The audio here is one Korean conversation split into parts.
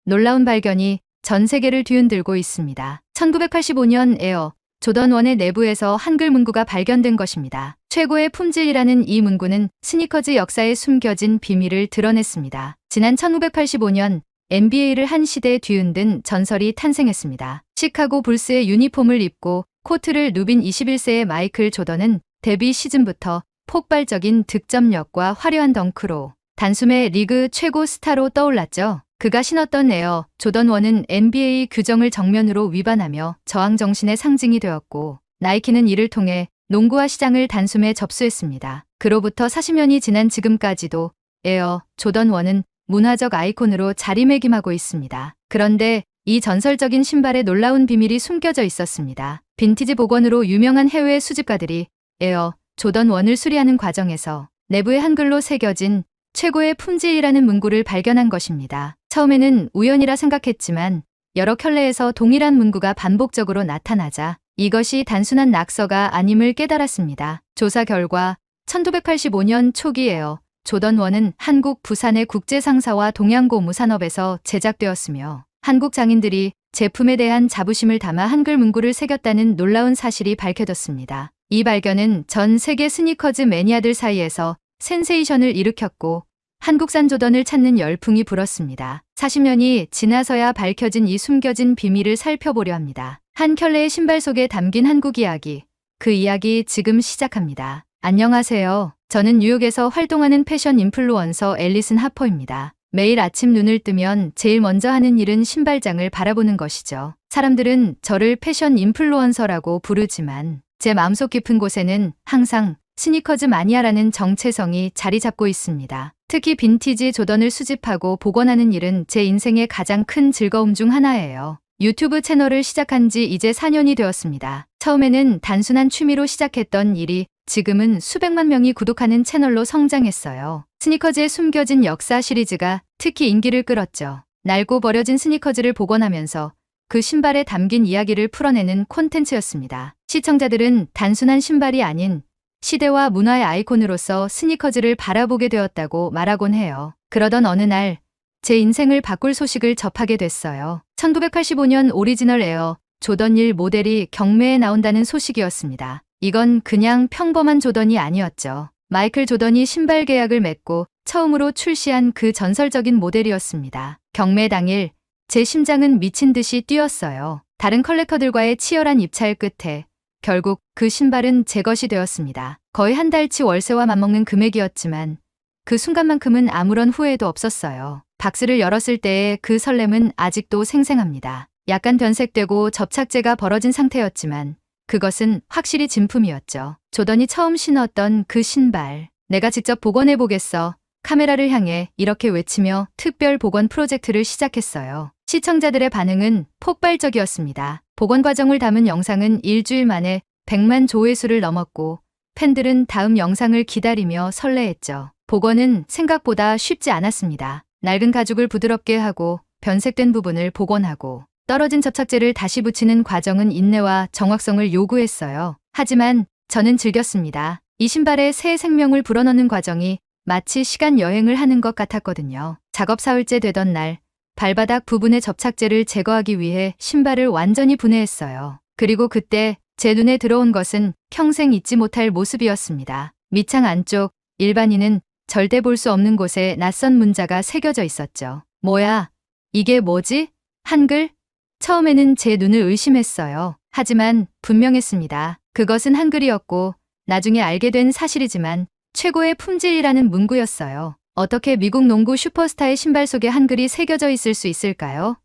놀라운 발견이 전 세계를 뒤흔들고 있습니다. 1985년 에어 조던 1의 내부에서 한글 문구가 발견된 것입니다. 최고의 품질이라는 이 문구는 스니커즈 역사에 숨겨진 비밀을 드러냈습니다. 지난 1985년 NBA를 한 시대에 뒤흔든 전설이 탄생했습니다. 시카고 불스의 유니폼을 입고 코트를 누빈 21세의 마이클 조던은 데뷔 시즌부터 폭발적인 득점력과 화려한 덩크로 단숨에 리그 최고 스타로 떠올랐죠. 그가 신었던 에어 조던 1은 NBA 규정을 정면으로 위반하며 저항 정신의 상징이 되었고, 나이키는 이를 통해 농구화 시장을 단숨에 접수했습니다. 그로부터 40년이 지난 지금까지도 에어 조던 1은 문화적 아이콘으로 자리매김하고 있습니다. 그런데 이 전설적인 신발에 놀라운 비밀이 숨겨져 있었습니다. 빈티지 복원으로 유명한 해외 수집가들이 에어 조던 1을 수리하는 과정에서 내부에 한글로 새겨진 최고의 품질이라는 문구를 발견한 것입니다. 처음에는 우연이라 생각했지만 여러 켤레에서 동일한 문구가 반복적으로 나타나자 이것이 단순한 낙서가 아님을 깨달았습니다. 조사 결과 1985년 초기 에어 조던 1은 한국 부산의 국제상사와 동양고 무산업에서 제작되었으며, 한국 장인들이 제품에 대한 자부심을 담아 한글 문구를 새겼다는 놀라운 사실이 밝혀졌습니다. 이 발견은 전 세계 스니커즈 매니아들 사이에서 센세이션을 일으켰고 한국산 조던을 찾는 열풍이 불었습니다. 40년이 지나서야 밝혀진 이 숨겨진 비밀을 살펴보려 합니다. 한 켤레의 신발 속에 담긴 한국 이야기, 그 이야기 지금 시작합니다. 안녕하세요. 저는 뉴욕에서 활동하는 패션 인플루언서 앨리슨 하퍼입니다. 매일 아침 눈을 뜨면 제일 먼저 하는 일은 신발장을 바라보는 것이죠. 사람들은 저를 패션 인플루언서라고 부르지만 제 마음속 깊은 곳에는 항상 스니커즈 마니아라는 정체성이 자리 잡고 있습니다. 특히 빈티지 조던을 수집하고 복원하는 일은 제 인생의 가장 큰 즐거움 중 하나예요. 유튜브 채널을 시작한 지 이제 4년이 되었습니다. 처음에는 단순한 취미로 시작했던 일이 지금은 수백만 명이 구독하는 채널로 성장했어요. 스니커즈의 숨겨진 역사 시리즈가 특히 인기를 끌었죠. 낡고 버려진 스니커즈를 복원하면서 그 신발에 담긴 이야기를 풀어내는 콘텐츠였습니다. 시청자들은 단순한 신발이 아닌 시대와 문화의 아이콘으로서 스니커즈를 바라보게 되었다고 말하곤 해요. 그러던 어느 날 제 인생을 바꿀 소식을 접하게 됐어요. 1985년 오리지널 에어 조던 1 모델이 경매에 나온다는 소식이었습니다. 이건 그냥 평범한 조던이 아니었죠. 마이클 조던이 신발 계약을 맺고 처음으로 출시한 그 전설적인 모델이었습니다. 경매 당일 제 심장은 미친 듯이 뛰었어요. 다른 컬렉터들과의 치열한 입찰 끝에 결국 그 신발은 제 것이 되었습니다. 거의 한 달치 월세와 맞먹는 금액이었지만 그 순간만큼은 아무런 후회도 없었어요. 박스를 열었을 때의 그 설렘은 아직도 생생합니다. 약간 변색되고 접착제가 벌어진 상태였지만 그것은 확실히 진품이었죠. 조던이 처음 신었던 그 신발. 내가 직접 복원해보겠어. 카메라를 향해 이렇게 외치며 특별 복원 프로젝트를 시작했어요. 시청자들의 반응은 폭발적이었습니다. 복원 과정을 담은 영상은 일주일 만에 100만 조회수를 넘었고 팬들은 다음 영상을 기다리며 설레했죠. 복원은 생각보다 쉽지 않았습니다. 낡은 가죽을 부드럽게 하고 변색된 부분을 복원하고 떨어진 접착제를 다시 붙이는 과정은 인내와 정확성을 요구했어요. 하지만 저는 즐겼습니다. 이 신발에 새 생명을 불어넣는 과정이 마치 시간 여행을 하는 것 같았거든요. 작업 사흘째 되던 날 발바닥 부분의 접착제를 제거하기 위해 신발을 완전히 분해했어요. 그리고 그때 제 눈에 들어온 것은 평생 잊지 못할 모습이었습니다. 밑창 안쪽 일반인은 절대 볼 수 없는 곳에 낯선 문자가 새겨져 있었죠. 뭐야? 이게 뭐지? 한글? 처음에는 제 눈을 의심했어요. 하지만 분명했습니다. 그것은 한글이었고 나중에 알게 된 사실이지만 최고의 품질이라는 문구였어요. 어떻게 미국 농구 슈퍼스타의 신발 속에 한글이 새겨져 있을 수 있을까요?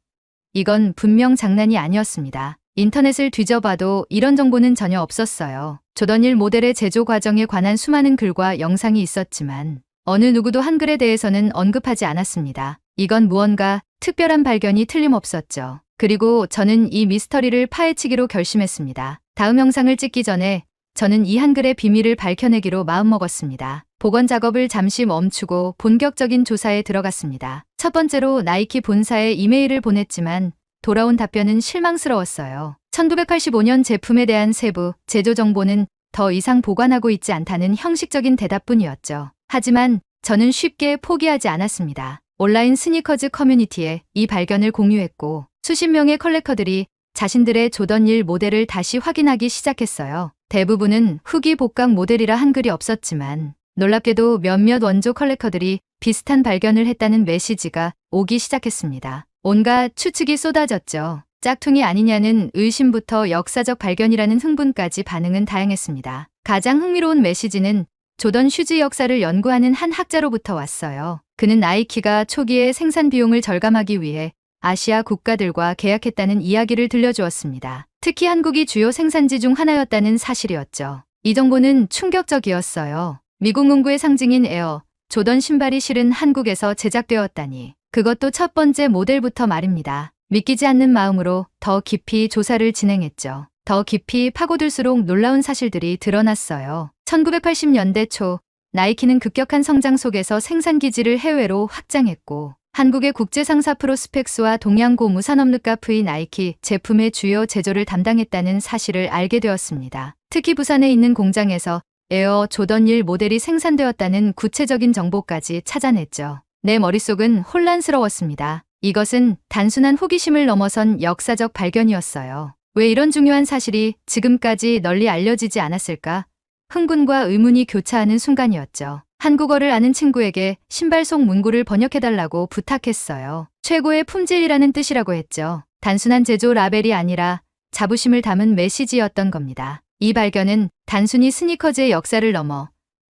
이건 분명 장난이 아니었습니다. 인터넷을 뒤져봐도 이런 정보는 전혀 없었어요. 조던 1 모델의 제조 과정에 관한 수많은 글과 영상이 있었지만 어느 누구도 한글에 대해서는 언급하지 않았습니다. 이건 무언가 특별한 발견이 틀림없었죠. 그리고 저는 이 미스터리를 파헤치기로 결심했습니다. 다음 영상을 찍기 전에 저는 이 한글의 비밀을 밝혀내기로 마음먹었습니다. 복원 작업을 잠시 멈추고 본격적인 조사에 들어갔습니다. 첫 번째로 나이키 본사에 이메일을 보냈지만 돌아온 답변은 실망스러웠어요. 1985년 제품에 대한 세부, 제조 정보는 더 이상 보관하고 있지 않다는 형식적인 대답뿐이었죠. 하지만 저는 쉽게 포기하지 않았습니다. 온라인 스니커즈 커뮤니티에 이 발견을 공유했고 수십 명의 컬렉터들이 자신들의 조던 1 모델을 다시 확인하기 시작했어요. 대부분은 후기 복각 모델이라 한글이 없었지만 놀랍게도 몇몇 원조 컬렉터들이 비슷한 발견을 했다는 메시지가 오기 시작했습니다. 온갖 추측이 쏟아졌죠. 짝퉁이 아니냐는 의심부터 역사적 발견이라는 흥분까지 반응은 다양했습니다. 가장 흥미로운 메시지는 조던 슈즈 역사를 연구하는 한 학자로부터 왔어요. 그는 나이키가 초기에 생산 비용을 절감하기 위해 아시아 국가들과 계약했다는 이야기를 들려주었습니다. 특히 한국이 주요 생산지 중 하나였다는 사실이었죠. 이 정보는 충격적이었어요. 미국 문구의 상징인 에어, 조던 신발이 실은 한국에서 제작되었다니. 그것도 첫 번째 모델부터 말입니다. 믿기지 않는 마음으로 더 깊이 조사를 진행했죠. 더 깊이 파고들수록 놀라운 사실들이 드러났어요. 1980년대 초 나이키는 급격한 성장 속에서 생산 기지를 해외로 확장했고 한국의 국제상사 프로스펙스와 동양고무 산업르카프의 나이키 제품의 주요 제조를 담당했다는 사실을 알게 되었습니다. 특히 부산에 있는 공장에서 에어 조던 1 모델이 생산되었다는 구체적인 정보까지 찾아냈죠. 내 머릿속은 혼란스러웠습니다. 이것은 단순한 호기심을 넘어선 역사적 발견이었어요. 왜 이런 중요한 사실이 지금까지 널리 알려지지 않았을까? 흥분과 의문이 교차하는 순간이었죠. 한국어를 아는 친구에게 신발 속 문구를 번역해달라고 부탁했어요. 최고의 품질이라는 뜻이라고 했죠. 단순한 제조 라벨이 아니라 자부심을 담은 메시지였던 겁니다. 이 발견은 단순히 스니커즈의 역사를 넘어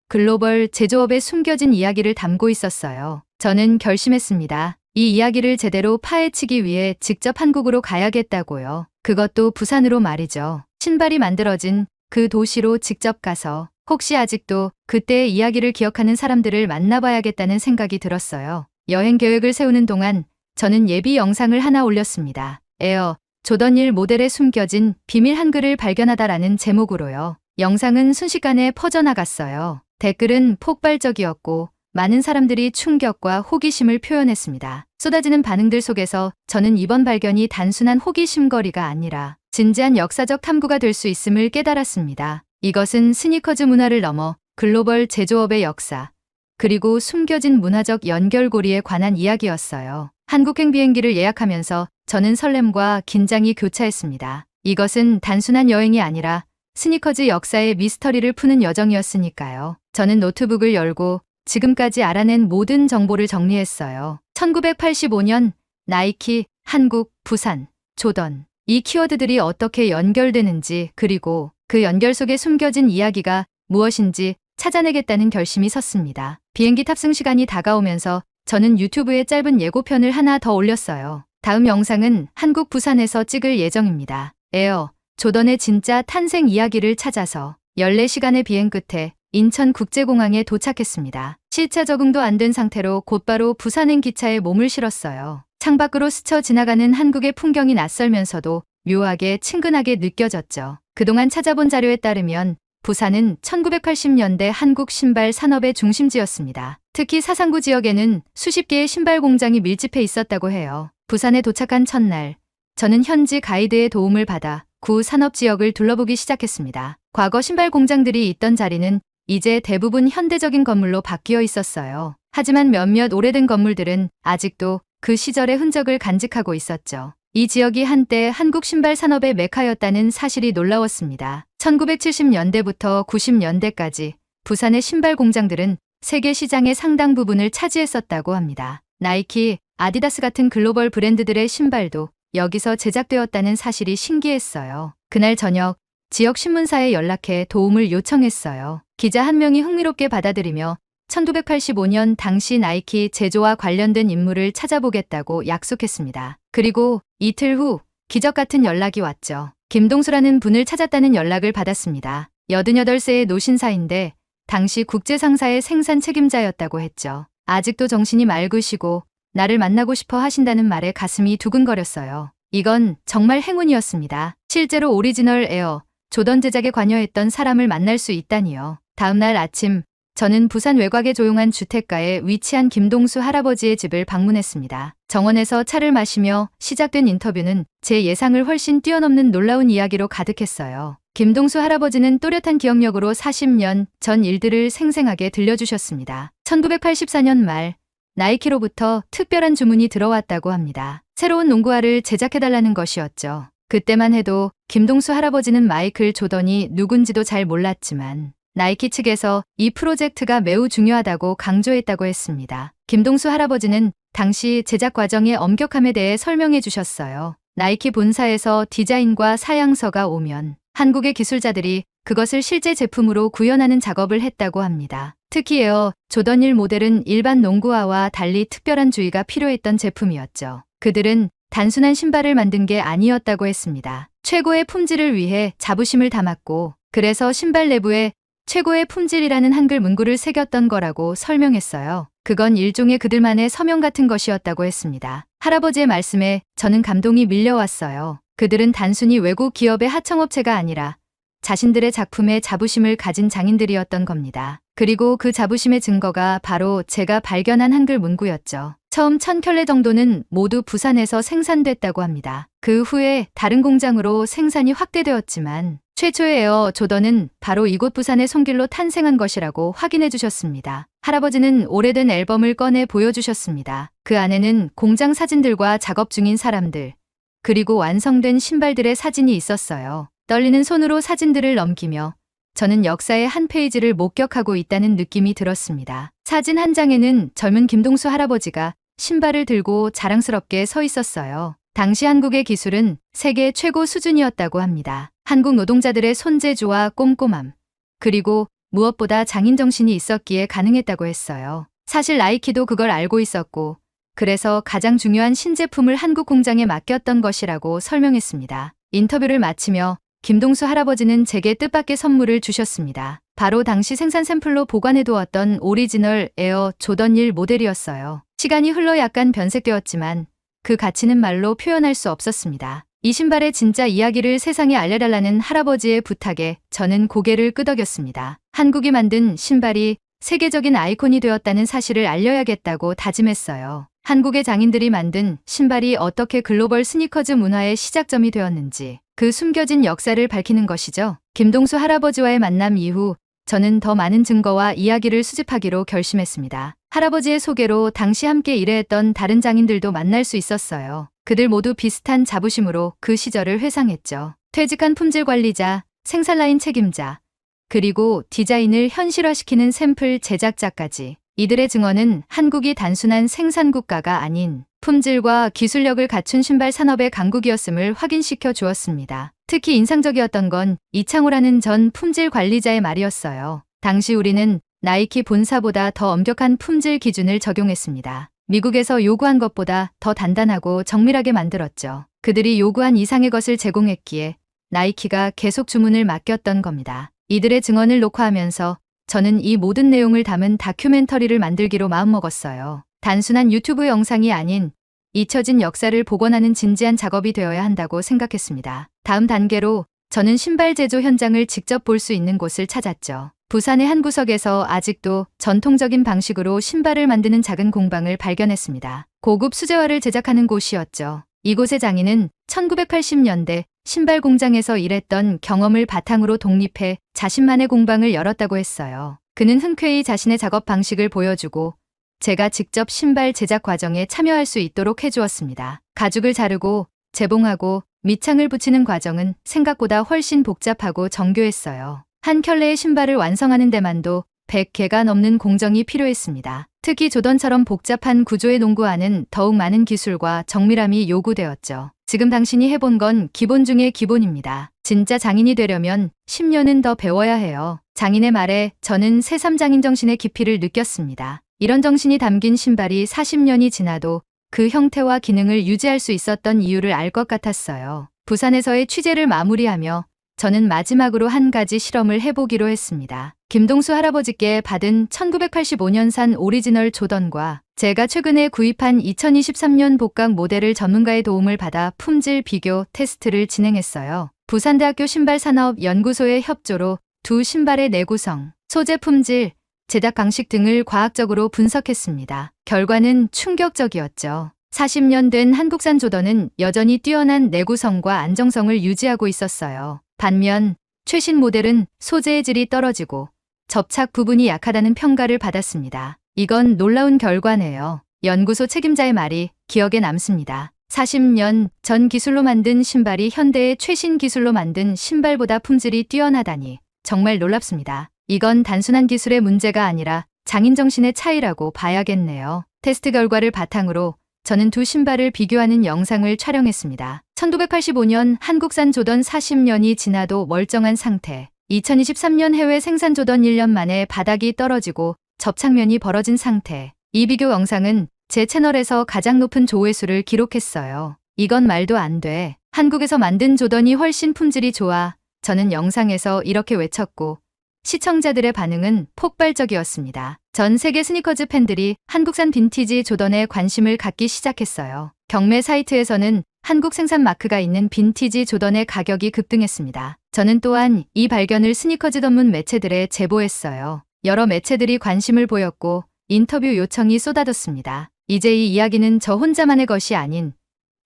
글로벌 제조업에 숨겨진 이야기를 담고 있었어요. 저는 결심했습니다. 이 이야기를 제대로 파헤치기 위해 직접 한국으로 가야겠다고요. 그것도 부산으로 말이죠. 신발이 만들어진 그 도시로 직접 가서 혹시 아직도 그때의 이야기를 기억하는 사람들을 만나봐야겠다는 생각이 들었어요. 여행 계획을 세우는 동안 저는 예비 영상을 하나 올렸습니다. 에어, 조던 1 모델에 숨겨진 비밀 한글을 발견하다라는 제목으로요. 영상은 순식간에 퍼져나갔어요. 댓글은 폭발적이었고 많은 사람들이 충격과 호기심을 표현했습니다. 쏟아지는 반응들 속에서 저는 이번 발견이 단순한 호기심거리가 아니라 진지한 역사적 탐구가 될 수 있음을 깨달았습니다. 이것은 스니커즈 문화를 넘어 글로벌 제조업의 역사, 그리고 숨겨진 문화적 연결고리에 관한 이야기였어요. 한국행 비행기를 예약하면서 저는 설렘과 긴장이 교차했습니다. 이것은 단순한 여행이 아니라 스니커즈 역사의 미스터리를 푸는 여정이었으니까요. 저는 노트북을 열고 지금까지 알아낸 모든 정보를 정리했어요. 1985년 나이키, 한국, 부산, 조던. 이 키워드들이 어떻게 연결되는지 그리고 그 연결 속에 숨겨진 이야기가 무엇인지 찾아내겠다는 결심이 섰습니다. 비행기 탑승 시간이 다가오면서 저는 유튜브에 짧은 예고편을 하나 더 올렸어요. 다음 영상은 한국 부산에서 찍을 예정입니다. 에어, 조던의 진짜 탄생 이야기를 찾아서 14시간의 비행 끝에 인천국제공항에 도착했습니다. 시차 적응도 안 된 상태로 곧바로 부산행 기차에 몸을 실었어요. 창밖으로 스쳐 지나가는 한국의 풍경이 낯설면서도 묘하게 친근하게 느껴졌죠. 그동안 찾아본 자료에 따르면 부산은 1980년대 한국 신발 산업의 중심지였습니다. 특히 사상구 지역에는 수십 개의 신발 공장이 밀집해 있었다고 해요. 부산에 도착한 첫날, 저는 현지 가이드의 도움을 받아 구 산업지역을 둘러보기 시작했습니다. 과거 신발 공장들이 있던 자리는 이제 대부분 현대적인 건물로 바뀌어 있었어요. 하지만 몇몇 오래된 건물들은 아직도 그 시절의 흔적을 간직하고 있었죠. 이 지역이 한때 한국 신발 산업의 메카였다는 사실이 놀라웠습니다. 1970년대부터 90년대까지 부산의 신발 공장들은 세계 시장의 상당 부분을 차지했었다고 합니다. 나이키, 아디다스 같은 글로벌 브랜드들의 신발도 여기서 제작되었다는 사실이 신기했어요. 그날 저녁 지역 신문사에 연락해 도움을 요청했어요. 기자 한 명이 흥미롭게 받아들이며 1985년 당시 나이키 제조와 관련된 인물을 찾아보겠다고 약속했습니다. 그리고 이틀 후 기적 같은 연락이 왔죠. 김동수라는 분을 찾았다는 연락을 받았습니다. 88세의 노신사인데 당시 국제상사의 생산 책임자였다고 했죠. 아직도 정신이 맑으시고 나를 만나고 싶어 하신다는 말에 가슴이 두근거렸어요. 이건 정말 행운이었습니다. 실제로 오리지널 에어, 조던 제작에 관여했던 사람을 만날 수 있다니요. 다음날 아침 저는 부산 외곽의 조용한 주택가에 위치한 김동수 할아버지의 집을 방문했습니다. 정원에서 차를 마시며 시작된 인터뷰는 제 예상을 훨씬 뛰어넘는 놀라운 이야기로 가득했어요. 김동수 할아버지는 또렷한 기억력으로 40년 전 일들을 생생하게 들려주셨습니다. 1984년 말 나이키로부터 특별한 주문이 들어왔다고 합니다. 새로운 농구화를 제작해달라는 것이었죠. 그때만 해도 김동수 할아버지는 마이클 조던이 누군지도 잘 몰랐지만 나이키 측에서 이 프로젝트가 매우 중요하다고 강조했다고 했습니다. 김동수 할아버지는 당시 제작 과정의 엄격함에 대해 설명해 주셨어요. 나이키 본사에서 디자인과 사양서가 오면 한국의 기술자들이 그것을 실제 제품으로 구현하는 작업을 했다고 합니다. 특히 에어 조던 1 모델은 일반 농구화와 달리 특별한 주의가 필요했던 제품이었죠. 그들은 단순한 신발을 만든 게 아니었다고 했습니다. 최고의 품질을 위해 자부심을 담았고 그래서 신발 내부에 최고의 품질이라는 한글 문구를 새겼던 거라고 설명했어요. 그건 일종의 그들만의 서명 같은 것이었다고 했습니다. 할아버지의 말씀에 저는 감동이 밀려왔어요. 그들은 단순히 외국 기업의 하청업체가 아니라 자신들의 작품에 자부심을 가진 장인들이었던 겁니다. 그리고 그 자부심의 증거가 바로 제가 발견한 한글 문구였죠. 처음 1000켤레 정도는 모두 부산에서 생산됐다고 합니다. 그 후에 다른 공장으로 생산이 확대되었지만 최초의 에어 조던은 바로 이곳 부산의 손길로 탄생한 것이라고 확인해 주셨습니다. 할아버지는 오래된 앨범을 꺼내 보여주셨습니다. 그 안에는 공장 사진들과 작업 중인 사람들, 그리고 완성된 신발들의 사진이 있었어요. 떨리는 손으로 사진들을 넘기며 저는 역사의 한 페이지를 목격하고 있다는 느낌이 들었습니다. 사진 한 장에는 젊은 김동수 할아버지가 신발을 들고 자랑스럽게 서 있었어요. 당시 한국의 기술은 세계 최고 수준이었다고 합니다. 한국 노동자들의 손재주와 꼼꼼함, 그리고 무엇보다 장인정신이 있었기에 가능했다고 했어요. 사실 나이키도 그걸 알고 있었고 그래서 가장 중요한 신제품을 한국 공장에 맡겼던 것이라고 설명했습니다. 인터뷰를 마치며 김동수 할아버지는 제게 뜻밖의 선물을 주셨습니다. 바로 당시 생산 샘플로 보관해두었던 오리지널 에어 조던 1 모델이었어요. 시간이 흘러 약간 변색되었지만 그 가치는 말로 표현할 수 없었습니다. 이 신발의 진짜 이야기를 세상에 알려달라는 할아버지의 부탁에 저는 고개를 끄덕였습니다. 한국이 만든 신발이 세계적인 아이콘이 되었다는 사실을 알려야겠다고 다짐했어요. 한국의 장인들이 만든 신발이 어떻게 글로벌 스니커즈 문화의 시작점이 되었는지 그 숨겨진 역사를 밝히는 것이죠. 김동수 할아버지와의 만남 이후 저는 더 많은 증거와 이야기를 수집하기로 결심했습니다. 할아버지의 소개로 당시 함께 일했던 다른 장인들도 만날 수 있었어요. 그들 모두 비슷한 자부심으로 그 시절을 회상했죠. 퇴직한 품질 관리자, 생산라인 책임자, 그리고 디자인을 현실화시키는 샘플 제작자까지. 이들의 증언은 한국이 단순한 생산국가가 아닌 품질과 기술력을 갖춘 신발 산업의 강국이었음을 확인시켜 주었습니다. 특히 인상적이었던 건 이창호라는 전 품질 관리자의 말이었어요. 당시 우리는 나이키 본사보다 더 엄격한 품질 기준을 적용했습니다. 미국에서 요구한 것보다 더 단단하고 정밀하게 만들었죠. 그들이 요구한 이상의 것을 제공했기에 나이키가 계속 주문을 맡겼던 겁니다. 이들의 증언을 녹화하면서 저는 이 모든 내용을 담은 다큐멘터리를 만들기로 마음먹었어요. 단순한 유튜브 영상이 아닌 잊혀진 역사를 복원하는 진지한 작업이 되어야 한다고 생각했습니다. 다음 단계로 저는 신발 제조 현장을 직접 볼 수 있는 곳을 찾았죠. 부산의 한 구석에서 아직도 전통적인 방식으로 신발을 만드는 작은 공방을 발견했습니다. 고급 수제화를 제작하는 곳이었죠. 이곳의 장인은 1980년대 신발 공장에서 일했던 경험을 바탕으로 독립해 자신만의 공방을 열었다고 했어요. 그는 흔쾌히 자신의 작업 방식을 보여주고 제가 직접 신발 제작 과정에 참여할 수 있도록 해주었습니다. 가죽을 자르고 재봉하고 밑창을 붙이는 과정은 생각보다 훨씬 복잡하고 정교했어요. 한 켤레의 신발을 완성하는 데만도 100개가 넘는 공정이 필요했습니다. 특히 조던처럼 복잡한 구조의 농구화는 더욱 많은 기술과 정밀함이 요구되었죠. 지금 당신이 해본 건 기본 중의 기본입니다. 진짜 장인이 되려면 10년은 더 배워야 해요. 장인의 말에 저는 새삼장인 정신의 깊이를 느꼈습니다. 이런 정신이 담긴 신발이 40년이 지나도 그 형태와 기능을 유지할 수 있었던 이유를 알 것 같았어요. 부산에서의 취재를 마무리하며 저는 마지막으로 한 가지 실험을 해보기로 했습니다. 김동수 할아버지께 받은 1985년산 오리지널 조던과 제가 최근에 구입한 2023년 복각 모델을 전문가의 도움을 받아 품질 비교 테스트를 진행했어요. 부산대학교 신발산업연구소의 협조로 두 신발의 내구성, 소재 품질, 제작 방식 등을 과학적으로 분석했습니다. 결과는 충격적이었죠. 40년 된 한국산 조던은 여전히 뛰어난 내구성과 안정성을 유지하고 있었어요. 반면 최신 모델은 소재의 질이 떨어지고 접착 부분이 약하다는 평가를 받았습니다. 이건 놀라운 결과네요. 연구소 책임자의 말이 기억에 남습니다. 40년 전 기술로 만든 신발이 현대의 최신 기술로 만든 신발보다 품질이 뛰어나다니 정말 놀랍습니다. 이건 단순한 기술의 문제가 아니라 장인 정신의 차이라고 봐야겠네요. 테스트 결과를 바탕으로 저는 두 신발을 비교하는 영상을 촬영했습니다. 1985년 한국산 조던 40년이 지나도 멀쩡한 상태. 2023년 해외 생산 조던 1년 만에 바닥이 떨어지고 접착면이 벌어진 상태. 이 비교 영상은 제 채널에서 가장 높은 조회수를 기록했어요. 이건 말도 안 돼. 한국에서 만든 조던이 훨씬 품질이 좋아. 저는 영상에서 이렇게 외쳤고 시청자들의 반응은 폭발적이었습니다. 전 세계 스니커즈 팬들이 한국산 빈티지 조던에 관심을 갖기 시작했어요. 경매 사이트에서는 한국 생산 마크가 있는 빈티지 조던의 가격이 급등했습니다. 저는 또한 이 발견을 스니커즈 전문 매체들에 제보했어요. 여러 매체들이 관심을 보였고 인터뷰 요청이 쏟아졌습니다. 이제 이 이야기는 저 혼자만의 것이 아닌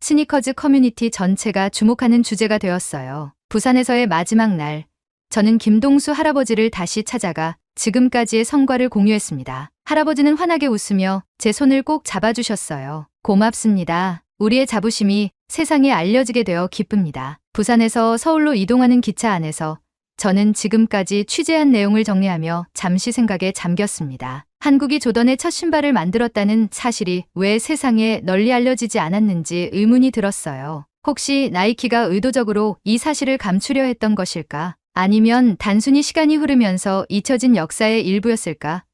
스니커즈 커뮤니티 전체가 주목하는 주제가 되었어요. 부산에서의 마지막 날, 저는 김동수 할아버지를 다시 찾아가 지금까지의 성과를 공유했습니다. 할아버지는 환하게 웃으며 제 손을 꼭 잡아주셨어요. 고맙습니다. 우리의 자부심이 세상에 알려지게 되어 기쁩니다. 부산에서 서울로 이동하는 기차 안에서 저는 지금까지 취재한 내용을 정리하며 잠시 생각에 잠겼습니다. 한국이 조던의 첫 신발을 만들었다는 사실이 왜 세상에 널리 알려지지 않았는지 의문이 들었어요. 혹시 나이키가 의도적으로 이 사실을 감추려 했던 것일까? 아니면 단순히 시간이 흐르면서 잊혀진 역사의 일부였을까?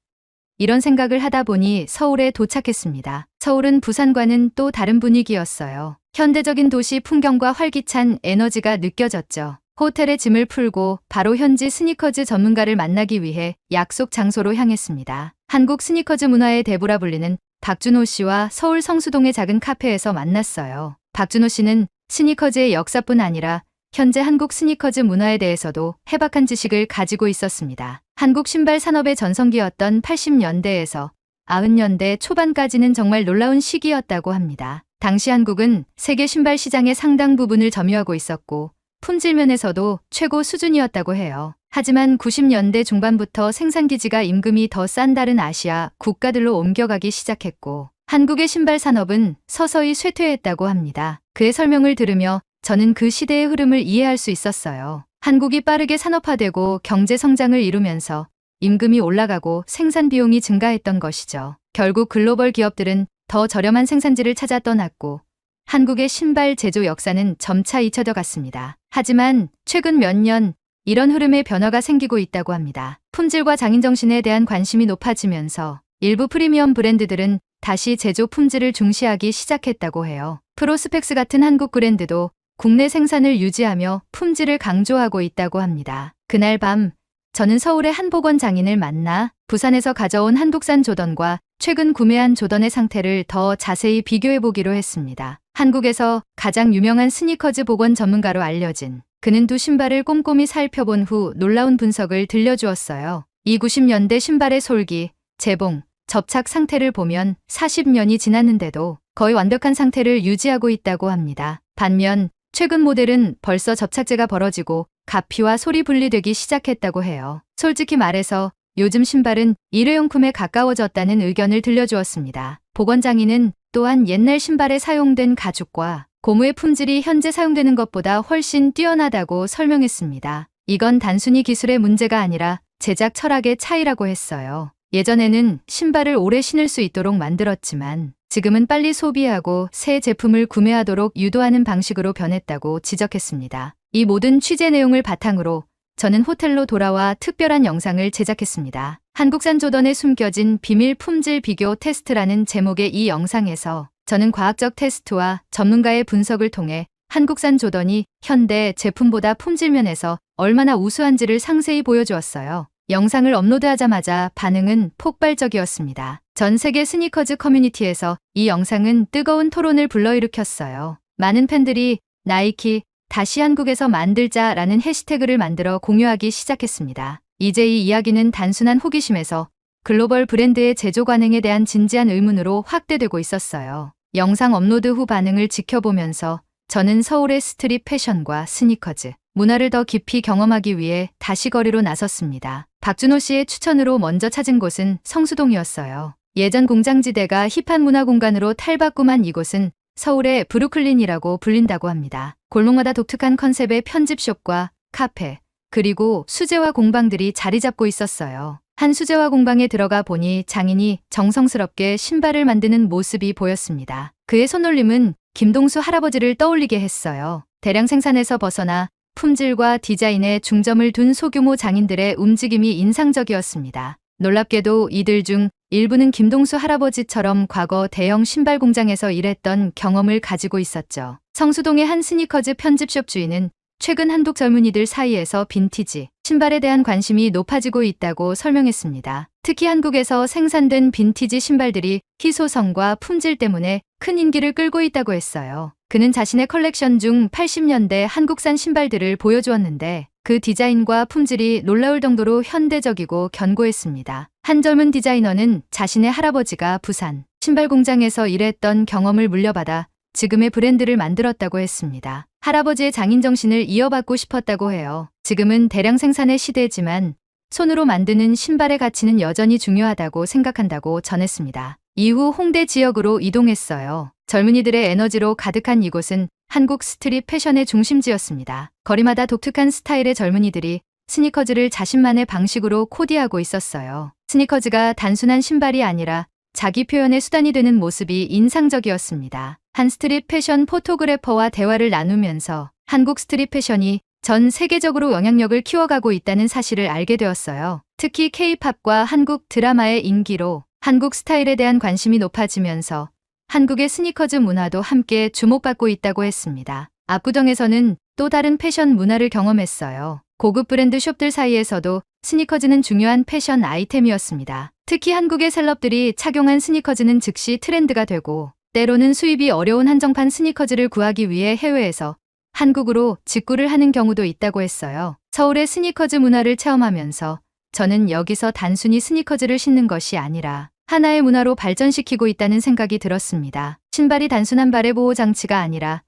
이런 생각을 하다 보니 서울에 도착했습니다. 서울은 부산과는 또 다른 분위기였어요. 현대적인 도시 풍경과 활기찬 에너지가 느껴졌죠. 호텔에 짐을 풀고 바로 현지 스니커즈 전문가를 만나기 위해 약속 장소로 향했습니다. 한국 스니커즈 문화의 대부라 불리는 박준호 씨와 서울 성수동의 작은 카페에서 만났어요. 박준호 씨는 스니커즈의 역사뿐 아니라 현재 한국 스니커즈 문화에 대해서도 해박한 지식을 가지고 있었습니다. 한국 신발 산업의 전성기였던 80년대에서 90년대 초반까지는 정말 놀라운 시기였다고 합니다. 당시 한국은 세계 신발 시장의 상당 부분을 점유하고 있었고 품질 면에서도 최고 수준이었다고 해요. 하지만 90년대 중반부터 생산기지가 임금이 더 싼 다른 아시아 국가들로 옮겨가기 시작했고 한국의 신발 산업은 서서히 쇠퇴했다고 합니다. 그의 설명을 들으며 저는 그 시대의 흐름을 이해할 수 있었어요. 한국이 빠르게 산업화되고 경제 성장을 이루면서 임금이 올라가고 생산 비용이 증가했던 것이죠. 결국 글로벌 기업들은 더 저렴한 생산지를 찾아 떠났고 한국의 신발 제조 역사는 점차 잊혀져 갔습니다. 하지만 최근 몇 년 이런 흐름의 변화가 생기고 있다고 합니다. 품질과 장인정신에 대한 관심이 높아지면서 일부 프리미엄 브랜드들은 다시 제조 품질을 중시하기 시작했다고 해요. 프로스펙스 같은 한국 브랜드도 국내 생산을 유지하며 품질을 강조하고 있다고 합니다. 그날 밤 저는 서울의 한 복원 장인을 만나 부산에서 가져온 한국산 조던과 최근 구매한 조던의 상태를 더 자세히 비교해보기로 했습니다. 한국에서 가장 유명한 스니커즈 복원 전문가로 알려진 그는 두 신발을 꼼꼼히 살펴본 후 놀라운 분석을 들려주었어요. 이 90년대 신발의 솔기, 재봉, 접착 상태를 보면 40년이 지났는데도 거의 완벽한 상태를 유지하고 있다고 합니다. 반면 최근 모델은 벌써 접착제가 벌어지고 가피와 솔이 분리되기 시작했다고 해요. 솔직히 말해서 요즘 신발은 일회용품에 가까워졌다는 의견을 들려주었습니다. 복원장인은 또한 옛날 신발에 사용된 가죽과 고무의 품질이 현재 사용되는 것보다 훨씬 뛰어나다고 설명했습니다. 이건 단순히 기술의 문제가 아니라 제작 철학의 차이라고 했어요. 예전에는 신발을 오래 신을 수 있도록 만들었지만 지금은 빨리 소비하고 새 제품을 구매하도록 유도하는 방식으로 변했다고 지적했습니다. 이 모든 취재 내용을 바탕으로 저는 호텔로 돌아와 특별한 영상을 제작했습니다. 한국산 조던에 숨겨진 비밀 품질 비교 테스트라는 제목의 이 영상에서 저는 과학적 테스트와 전문가의 분석을 통해 한국산 조던이 현대 제품보다 품질 면에서 얼마나 우수한지를 상세히 보여주었어요. 영상을 업로드하자마자 반응은 폭발적이었습니다. 전 세계 스니커즈 커뮤니티에서 이 영상은 뜨거운 토론을 불러일으켰어요. 많은 팬들이 나이키 다시 한국에서 만들자라는 해시태그를 만들어 공유하기 시작했습니다. 이제 이 이야기는 단순한 호기심에서 글로벌 브랜드의 제조 관행에 대한 진지한 의문으로 확대되고 있었어요. 영상 업로드 후 반응을 지켜보면서 저는 서울의 스트릿 패션과 스니커즈 문화를 더 깊이 경험하기 위해 다시 거리로 나섰습니다. 박준호 씨의 추천으로 먼저 찾은 곳은 성수동이었어요. 예전 공장지대가 힙한 문화 공간으로 탈바꿈한 이곳은 서울의 브루클린이라고 불린다고 합니다. 골목마다 독특한 컨셉의 편집숍과 카페, 그리고 수제화 공방들이 자리 잡고 있었어요. 한 수제화 공방에 들어가 보니 장인이 정성스럽게 신발을 만드는 모습이 보였습니다. 그의 손놀림은 김동수 할아버지를 떠올리게 했어요. 대량 생산에서 벗어나 품질과 디자인에 중점을 둔 소규모 장인들의 움직임이 인상적이었습니다. 놀랍게도 이들 중 일부는 김동수 할아버지처럼 과거 대형 신발 공장에서 일했던 경험을 가지고 있었죠. 성수동의 한 스니커즈 편집숍 주인은 최근 한국 젊은이들 사이에서 빈티지 신발에 대한 관심이 높아지고 있다고 설명했습니다. 특히 한국에서 생산된 빈티지 신발들이 희소성과 품질 때문에 큰 인기를 끌고 있다고 했어요. 그는 자신의 컬렉션 중 80년대 한국산 신발들을 보여주었는데 그 디자인과 품질이 놀라울 정도로 현대적이고 견고했습니다. 한 젊은 디자이너는 자신의 할아버지가 부산 신발 공장에서 일했던 경험을 물려받아 지금의 브랜드를 만들었다고 했습니다. 할아버지의 장인 정신을 이어받고 싶었다고 해요. 지금은 대량 생산의 시대지만 손으로 만드는 신발의 가치는 여전히 중요하다고 생각한다고 전했습니다. 이후 홍대 지역으로 이동했어요. 젊은이들의 에너지로 가득한 이곳은 한국 스트릿 패션의 중심지였습니다. 거리마다 독특한 스타일의 젊은이들이 스니커즈를 자신만의 방식으로 코디하고 있었어요. 스니커즈가 단순한 신발이 아니라 자기 표현의 수단이 되는 모습이 인상적이었습니다. 한 스트릿 패션 포토그래퍼와 대화를 나누면서 한국 스트릿 패션이 전 세계적으로 영향력을 키워가고 있다는 사실을 알게 되었어요. 특히 K-팝과 한국 드라마의 인기로 한국 스타일에 대한 관심이 높아지면서 한국의 스니커즈 문화도 함께 주목받고 있다고 했습니다. 압구정에서는 또 다른 패션 문화를 경험했어요. 고급 브랜드 숍들 사이에서도 스니커즈는 중요한 패션 아이템이었습니다. 특히 한국의 셀럽들이 착용한 스니커즈는 즉시 트렌드가 되고 때로는 수입이 어려운 한정판 스니커즈를 구하기 위해 해외에서 한국으로 직구를 하는 경우도 있다고 했어요. 서울의 스니커즈 문화를 체험하면서 저는 여기서 단순히 스니커즈를 신는 것이 아니라 하나의 문화로 발전시키고 있다는 생각이 들었습니다. 신발이 단순한 발의 보호 장치가 아니라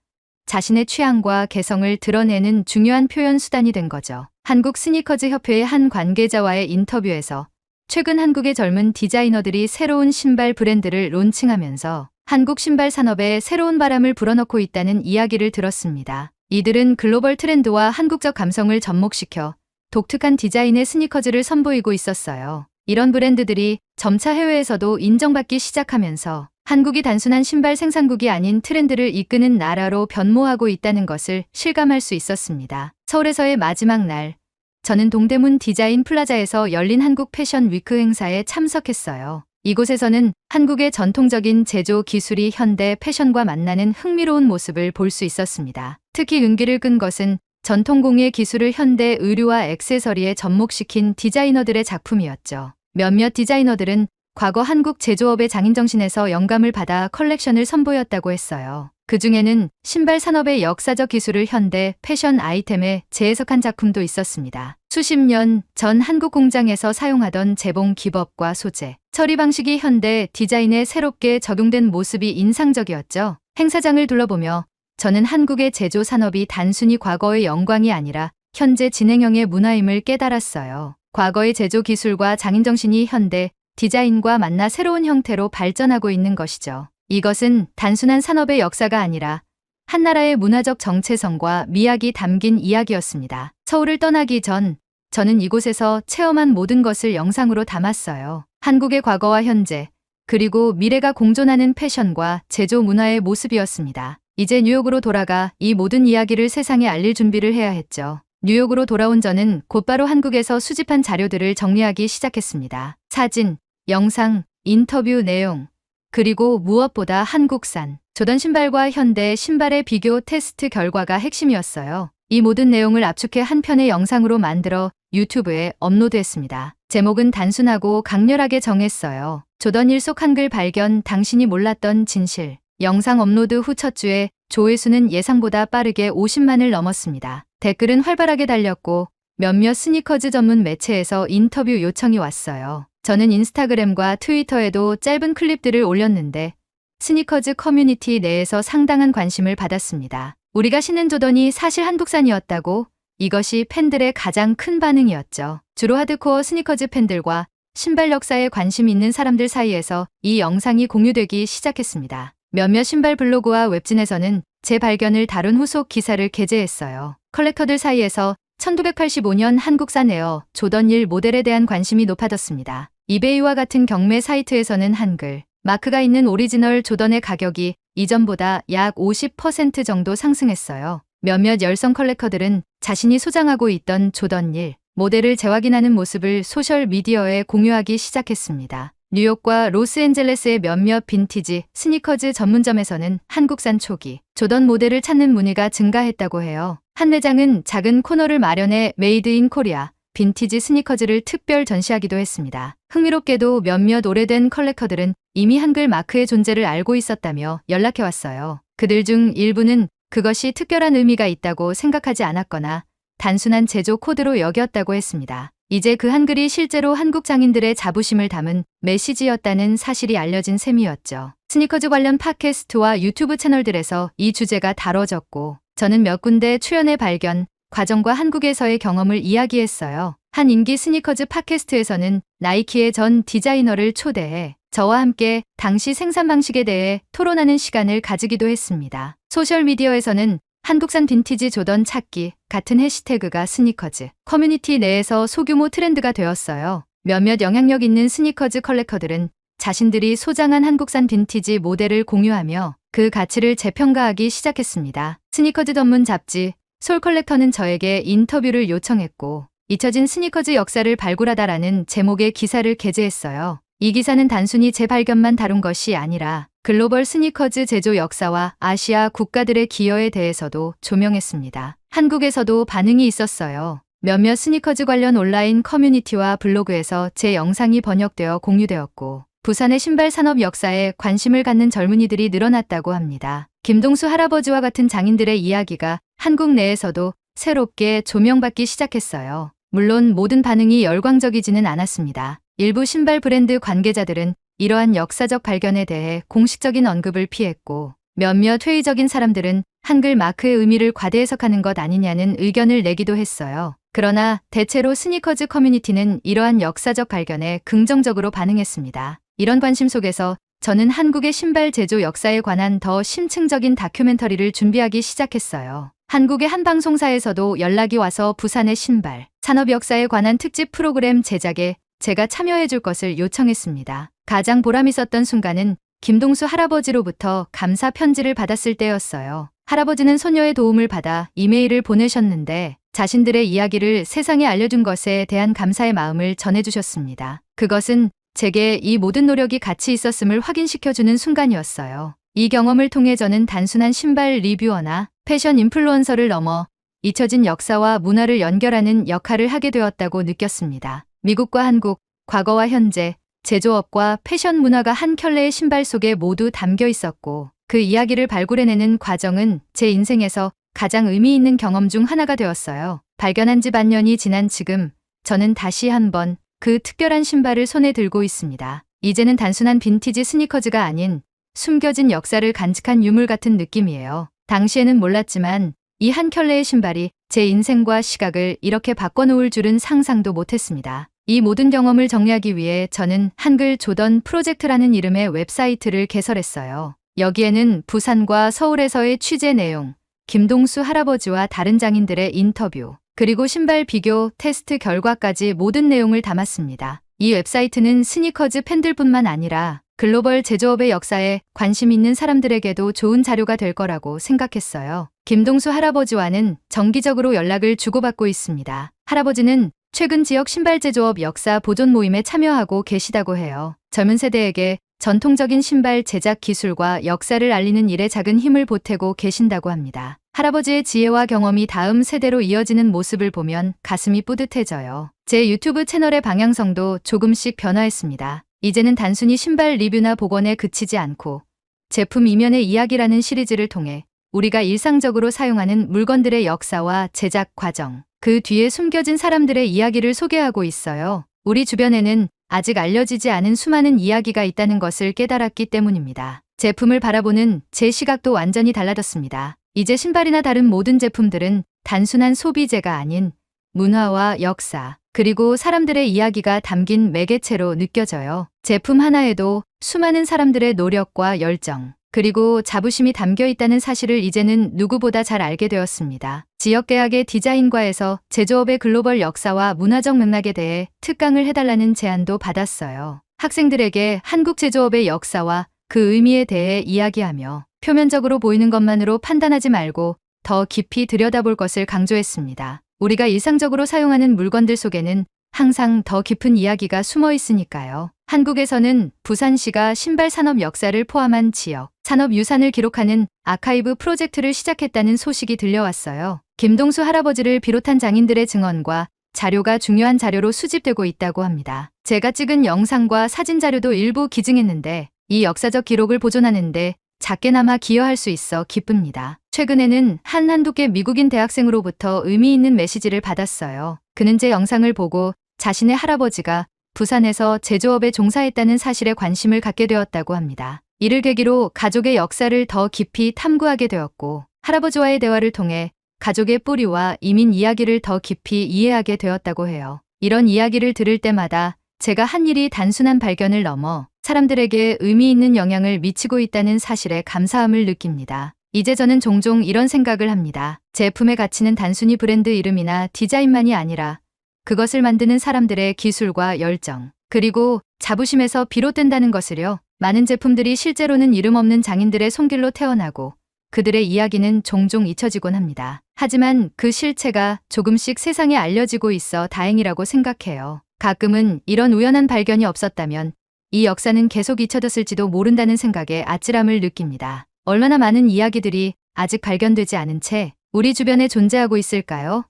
자신의 취향과 개성을 드러내는 중요한 표현 수단이 된 거죠. 한국 스니커즈 협회의 한 관계자와의 인터뷰에서 최근 한국의 젊은 디자이너들이 새로운 신발 브랜드를 론칭하면서 한국 신발 산업에 새로운 바람을 불어넣고 있다는 이야기를 들었습니다. 이들은 글로벌 트렌드와 한국적 감성을 접목시켜 독특한 디자인의 스니커즈를 선보이고 있었어요. 이런 브랜드들이 점차 해외에서도 인정받기 시작하면서 한국이 단순한 신발 생산국이 아닌 트렌드를 이끄는 나라로 변모하고 있다는 것을 실감할 수 있었습니다. 서울에서의 마지막 날, 저는 동대문 디자인 플라자에서 열린 한국 패션 위크 행사에 참석했어요. 이곳에서는 한국의 전통적인 제조 기술이 현대 패션과 만나는 흥미로운 모습을 볼 수 있었습니다. 특히 윤기를 끈 것은 전통공예 기술을 현대 의류와 액세서리에 접목시킨 디자이너들의 작품이었죠. 몇몇 디자이너들은 과거 한국 제조업의 장인정신에서 영감을 받아 컬렉션을 선보였다고 했어요. 그 중에는 신발 산업의 역사적 기술을 현대 패션 아이템에 재해석한 작품도 있었습니다. 수십 년 전 한국 공장에서 사용하던 재봉 기법과 소재, 처리 방식이 현대 디자인에 새롭게 적용된 모습이 인상적이었죠. 행사장을 둘러보며 저는 한국의 제조 산업이 단순히 과거의 영광이 아니라 현재 진행형의 문화임을 깨달았어요. 과거의 제조 기술과 장인정신이 현대 디자인과 만나 새로운 형태로 발전하고 있는 것이죠. 이것은 단순한 산업의 역사가 아니라 한 나라의 문화적 정체성과 미학이 담긴 이야기였습니다. 서울을 떠나기 전 저는 이곳에서 체험한 모든 것을 영상으로 담았어요. 한국의 과거와 현재, 그리고 미래가 공존하는 패션과 제조 문화의 모습이었습니다. 이제 뉴욕으로 돌아가 이 모든 이야기를 세상에 알릴 준비를 해야 했죠. 뉴욕으로 돌아온 저는 곧바로 한국에서 수집한 자료들을 정리하기 시작했습니다. 사진, 영상, 인터뷰 내용, 그리고 무엇보다 한국산 조던 신발과 현대 신발의 비교 테스트 결과가 핵심이었어요. 이 모든 내용을 압축해 한 편의 영상으로 만들어 유튜브에 업로드했습니다. 제목은 단순하고 강렬하게 정했어요. 조던 1 속 한글 발견, 당신이 몰랐던 진실. 영상 업로드 후 첫 주에 조회수는 예상보다 빠르게 50만을 넘었습니다. 댓글은 활발하게 달렸고 몇몇 스니커즈 전문 매체에서 인터뷰 요청이 왔어요. 저는 인스타그램과 트위터에도 짧은 클립들을 올렸는데 스니커즈 커뮤니티 내에서 상당한 관심을 받았습니다. 우리가 신는 조던이 사실 한국산이었다고? 이것이 팬들의 가장 큰 반응이었죠. 주로 하드코어 스니커즈 팬들과 신발 역사에 관심 있는 사람들 사이에서 이 영상이 공유되기 시작했습니다. 몇몇 신발 블로그와 웹진에서는 제 발견을 다룬 후속 기사를 게재했어요. 컬렉터들 사이에서 1985년 한국산 에어 조던 1 모델에 대한 관심이 높아졌습니다. 이베이와 같은 경매 사이트에서는 한글 마크가 있는 오리지널 조던의 가격이 이전보다 약 50% 정도 상승했어요. 몇몇 열성 컬렉터들은 자신이 소장하고 있던 조던 1 모델을 재확인하는 모습을 소셜미디어에 공유하기 시작했습니다. 뉴욕과 로스앤젤레스의 몇몇 빈티지 스니커즈 전문점에서는 한국산 초기 조던 모델을 찾는 문의가 증가했다고 해요. 한 매장은 작은 코너를 마련해 메이드 인 코리아 빈티지 스니커즈를 특별 전시하기도 했습니다. 흥미롭게도 몇몇 오래된 컬렉터들은 이미 한글 마크의 존재를 알고 있었다며 연락해왔어요. 그들 중 일부는 그것이 특별한 의미가 있다고 생각하지 않았거나 단순한 제조 코드로 여겼다고 했습니다. 이제 그 한글이 실제로 한국 장인들의 자부심을 담은 메시지였다는 사실이 알려진 셈이었죠. 스니커즈 관련 팟캐스트와 유튜브 채널들에서 이 주제가 다뤄졌고 저는 몇 군데 출연해 발견, 과정과 한국에서의 경험을 이야기했어요. 한 인기 스니커즈 팟캐스트에서는 나이키의 전 디자이너를 초대해 저와 함께 당시 생산 방식에 대해 토론하는 시간을 가지기도 했습니다. 소셜미디어에서는 한국산 빈티지 조던 찾기 같은 해시태그가 스니커즈 커뮤니티 내에서 소규모 트렌드가 되었어요. 몇몇 영향력 있는 스니커즈 컬렉터들은 자신들이 소장한 한국산 빈티지 모델을 공유하며 그 가치를 재평가하기 시작했습니다. 스니커즈 전문 잡지 솔 컬렉터는 저에게 인터뷰를 요청했고 잊혀진 스니커즈 역사를 발굴하다라는 제목의 기사를 게재했어요. 이 기사는 단순히 제 발견만 다룬 것이 아니라 글로벌 스니커즈 제조 역사와 아시아 국가들의 기여에 대해서도 조명했습니다. 한국에서도 반응이 있었어요. 몇몇 스니커즈 관련 온라인 커뮤니티와 블로그에서 제 영상이 번역되어 공유되었고 부산의 신발 산업 역사에 관심을 갖는 젊은이들이 늘어났다고 합니다. 김동수 할아버지와 같은 장인들의 이야기가 한국 내에서도 새롭게 조명받기 시작했어요. 물론 모든 반응이 열광적이지는 않았습니다. 일부 신발 브랜드 관계자들은 이러한 역사적 발견에 대해 공식적인 언급을 피했고 몇몇 회의적인 사람들은 한글 마크의 의미를 과대 해석하는 것 아니냐는 의견을 내기도 했어요. 그러나 대체로 스니커즈 커뮤니티는 이러한 역사적 발견에 긍정적으로 반응했습니다. 이런 관심 속에서 저는 한국의 신발 제조 역사에 관한 더 심층적인 다큐멘터리를 준비하기 시작했어요. 한국의 한 방송사에서도 연락이 와서 부산의 신발 산업 역사에 관한 특집 프로그램 제작에 제가 참여해줄 것을 요청했습니다. 가장 보람 있었던 순간은 김동수 할아버지로부터 감사 편지를 받았을 때였어요. 할아버지는 소녀의 도움을 받아 이메일을 보내셨는데 자신들의 이야기를 세상에 알려준 것에 대한 감사의 마음을 전해주셨습니다. 그것은 제게 이 모든 노력이 가치 있었음을 확인시켜주는 순간이었어요. 이 경험을 통해 저는 단순한 신발 리뷰어나 패션 인플루언서를 넘어 잊혀진 역사와 문화를 연결하는 역할을 하게 되었다고 느꼈습니다. 미국과 한국, 과거와 현재, 제조업과 패션 문화가 한 켤레의 신발 속에 모두 담겨 있었고 그 이야기를 발굴해내는 과정은 제 인생에서 가장 의미 있는 경험 중 하나가 되었어요. 발견한 지 반년이 지난 지금 저는 다시 한번 그 특별한 신발을 손에 들고 있습니다. 이제는 단순한 빈티지 스니커즈가 아닌 숨겨진 역사를 간직한 유물 같은 느낌이에요. 당시에는 몰랐지만 이 한 켤레의 신발이 제 인생과 시각을 이렇게 바꿔놓을 줄은 상상도 못했습니다. 이 모든 경험을 정리하기 위해 저는 한글 조던 프로젝트라는 이름의 웹사이트를 개설했어요. 여기에는 부산과 서울에서의 취재 내용, 김동수 할아버지와 다른 장인들의 인터뷰, 그리고 신발 비교, 테스트 결과까지 모든 내용을 담았습니다. 이 웹사이트는 스니커즈 팬들뿐만 아니라 글로벌 제조업의 역사에 관심 있는 사람들에게도 좋은 자료가 될 거라고 생각했어요. 김동수 할아버지와는 정기적으로 연락을 주고받고 있습니다. 할아버지는 최근 지역 신발 제조업 역사 보존 모임에 참여하고 계시다고 해요. 젊은 세대에게 전통적인 신발 제작 기술과 역사를 알리는 일에 작은 힘을 보태고 계신다고 합니다. 할아버지의 지혜와 경험이 다음 세대로 이어지는 모습을 보면 가슴이 뿌듯해져요. 제 유튜브 채널의 방향성도 조금씩 변화했습니다. 이제는 단순히 신발 리뷰나 복원에 그치지 않고 제품 이면의 이야기라는 시리즈를 통해 우리가 일상적으로 사용하는 물건들의 역사와 제작 과정, 그 뒤에 숨겨진 사람들의 이야기를 소개하고 있어요. 우리 주변에는 아직 알려지지 않은 수많은 이야기가 있다는 것을 깨달았기 때문입니다. 제품을 바라보는 제 시각도 완전히 달라졌습니다. 이제 신발이나 다른 모든 제품들은 단순한 소비재가 아닌 문화와 역사, 그리고 사람들의 이야기가 담긴 매개체로 느껴져요. 제품 하나에도 수많은 사람들의 노력과 열정, 그리고 자부심이 담겨 있다는 사실을 이제는 누구보다 잘 알게 되었습니다. 지역대학의 디자인과에서 제조업의 글로벌 역사와 문화적 맥락에 대해 특강을 해달라는 제안도 받았어요. 학생들에게 한국 제조업의 역사와 그 의미에 대해 이야기하며 표면적으로 보이는 것만으로 판단하지 말고 더 깊이 들여다볼 것을 강조했습니다. 우리가 일상적으로 사용하는 물건들 속에는 항상 더 깊은 이야기가 숨어 있으니까요. 한국에서는 부산시가 신발 산업 역사를 포함한 지역, 산업 유산을 기록하는 아카이브 프로젝트를 시작했다는 소식이 들려왔어요. 김동수 할아버지를 비롯한 장인들의 증언과 자료가 중요한 자료로 수집되고 있다고 합니다. 제가 찍은 영상과 사진 자료도 일부 기증했는데 이 역사적 기록을 보존하는데 작게나마 기여할 수 있어 기쁩니다. 최근에는 한두께 미국인 대학생으로부터 의미 있는 메시지를 받았어요. 그는 제 영상을 보고 자신의 할아버지가 부산에서 제조업에 종사했다는 사실에 관심을 갖게 되었다고 합니다. 이를 계기로 가족의 역사를 더 깊이 탐구하게 되었고 할아버지와의 대화를 통해 가족의 뿌리와 이민 이야기를 더 깊이 이해하게 되었다고 해요. 이런 이야기를 들을 때마다 제가 한 일이 단순한 발견을 넘어 사람들에게 의미 있는 영향을 미치고 있다는 사실에 감사함을 느낍니다. 이제 저는 종종 이런 생각을 합니다. 제품의 가치는 단순히 브랜드 이름이나 디자인만이 아니라 그것을 만드는 사람들의 기술과 열정, 그리고 자부심에서 비롯된다는 것을요. 많은 제품들이 실제로는 이름 없는 장인들의 손길로 태어나고 그들의 이야기는 종종 잊혀지곤 합니다. 하지만 그 실체가 조금씩 세상에 알려지고 있어 다행이라고 생각해요. 가끔은 이런 우연한 발견이 없었다면 이 역사는 계속 잊혀졌을지도 모른다는 생각에 아찔함을 느낍니다. 얼마나 많은 이야기들이 아직 발견되지 않은 채 우리 주변에 존재하고 있을까요?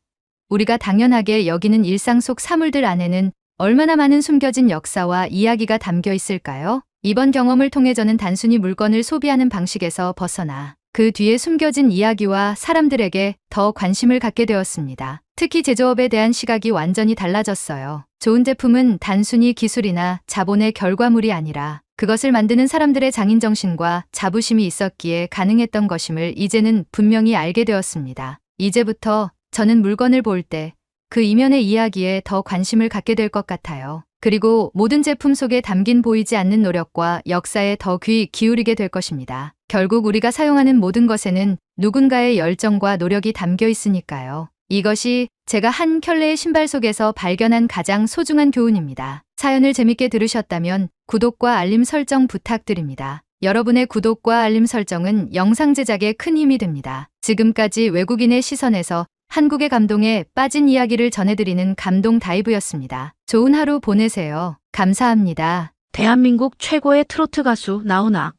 우리가 당연하게 여기는 일상 속 사물들 안에는 얼마나 많은 숨겨진 역사와 이야기가 담겨 있을까요? 이번 경험을 통해 저는 단순히 물건을 소비하는 방식에서 벗어나 그 뒤에 숨겨진 이야기와 사람들에게 더 관심을 갖게 되었습니다. 특히 제조업에 대한 시각이 완전히 달라졌어요. 좋은 제품은 단순히 기술이나 자본의 결과물이 아니라 그것을 만드는 사람들의 장인정신과 자부심이 있었기에 가능했던 것임을 이제는 분명히 알게 되었습니다. 이제부터 저는 물건을 볼 때 그 이면의 이야기에 더 관심을 갖게 될 것 같아요. 그리고 모든 제품 속에 담긴 보이지 않는 노력과 역사에 더 귀 기울이게 될 것입니다. 결국 우리가 사용하는 모든 것에는 누군가의 열정과 노력이 담겨 있으니까요. 이것이 제가 한 켤레의 신발 속에서 발견한 가장 소중한 교훈입니다. 사연을 재밌게 들으셨다면 구독과 알림 설정 부탁드립니다. 여러분의 구독과 알림 설정은 영상 제작에 큰 힘이 됩니다. 지금까지 외국인의 시선에서 한국의 감동에 빠진 이야기를 전해드리는 감동 다이브였습니다. 좋은 하루 보내세요. 감사합니다. 대한민국 최고의 트로트 가수 나훈아.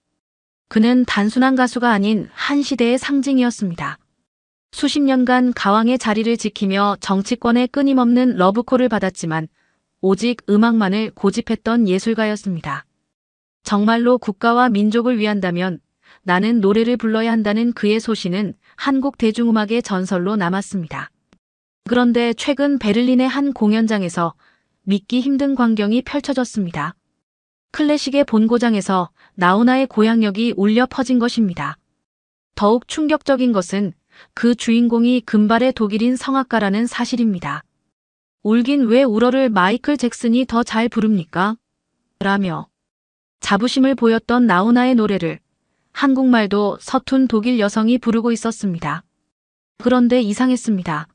그는 단순한 가수가 아닌 한 시대의 상징이었습니다. 수십 년간 가왕의 자리를 지키며 정치권의 끊임없는 러브콜을 받았지만 오직 음악만을 고집했던 예술가였습니다. 정말로 국가와 민족을 위한다면 나는 노래를 불러야 한다는 그의 소신은 한국 대중음악의 전설로 남았습니다. 그런데 최근 베를린의 한 공연장에서 믿기 힘든 광경이 펼쳐졌습니다. 클래식의 본고장에서 나훈아의 고향역이 울려 퍼진 것입니다. 더욱 충격적인 것은 그 주인공이 금발의 독일인 성악가라는 사실입니다. 울긴 왜 울어를 마이클 잭슨이 더 잘 부릅니까? 라며 자부심을 보였던 나훈아의 노래를 한국말도 서툰 독일 여성이 부르고 있었습니다. 그런데 이상했습니다.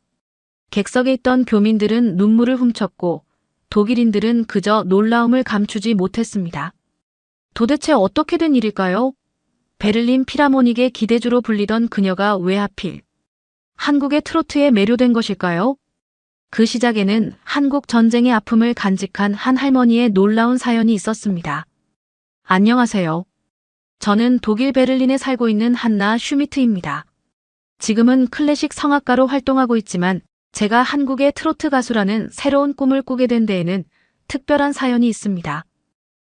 객석에 있던 교민들은 눈물을 훔쳤고 독일인들은 그저 놀라움을 감추지 못했습니다. 도대체 어떻게 된 일일까요? 베를린 필하모닉의 기대주로 불리던 그녀가 왜 하필 한국의 트로트에 매료된 것일까요? 그 시작에는 한국 전쟁의 아픔을 간직한 한 할머니의 놀라운 사연이 있었습니다. 안녕하세요. 저는 독일 베를린에 살고 있는 한나 슈미트입니다. 지금은 클래식 성악가로 활동하고 있지만 제가 한국의 트로트 가수라는 새로운 꿈을 꾸게 된 데에는 특별한 사연이 있습니다.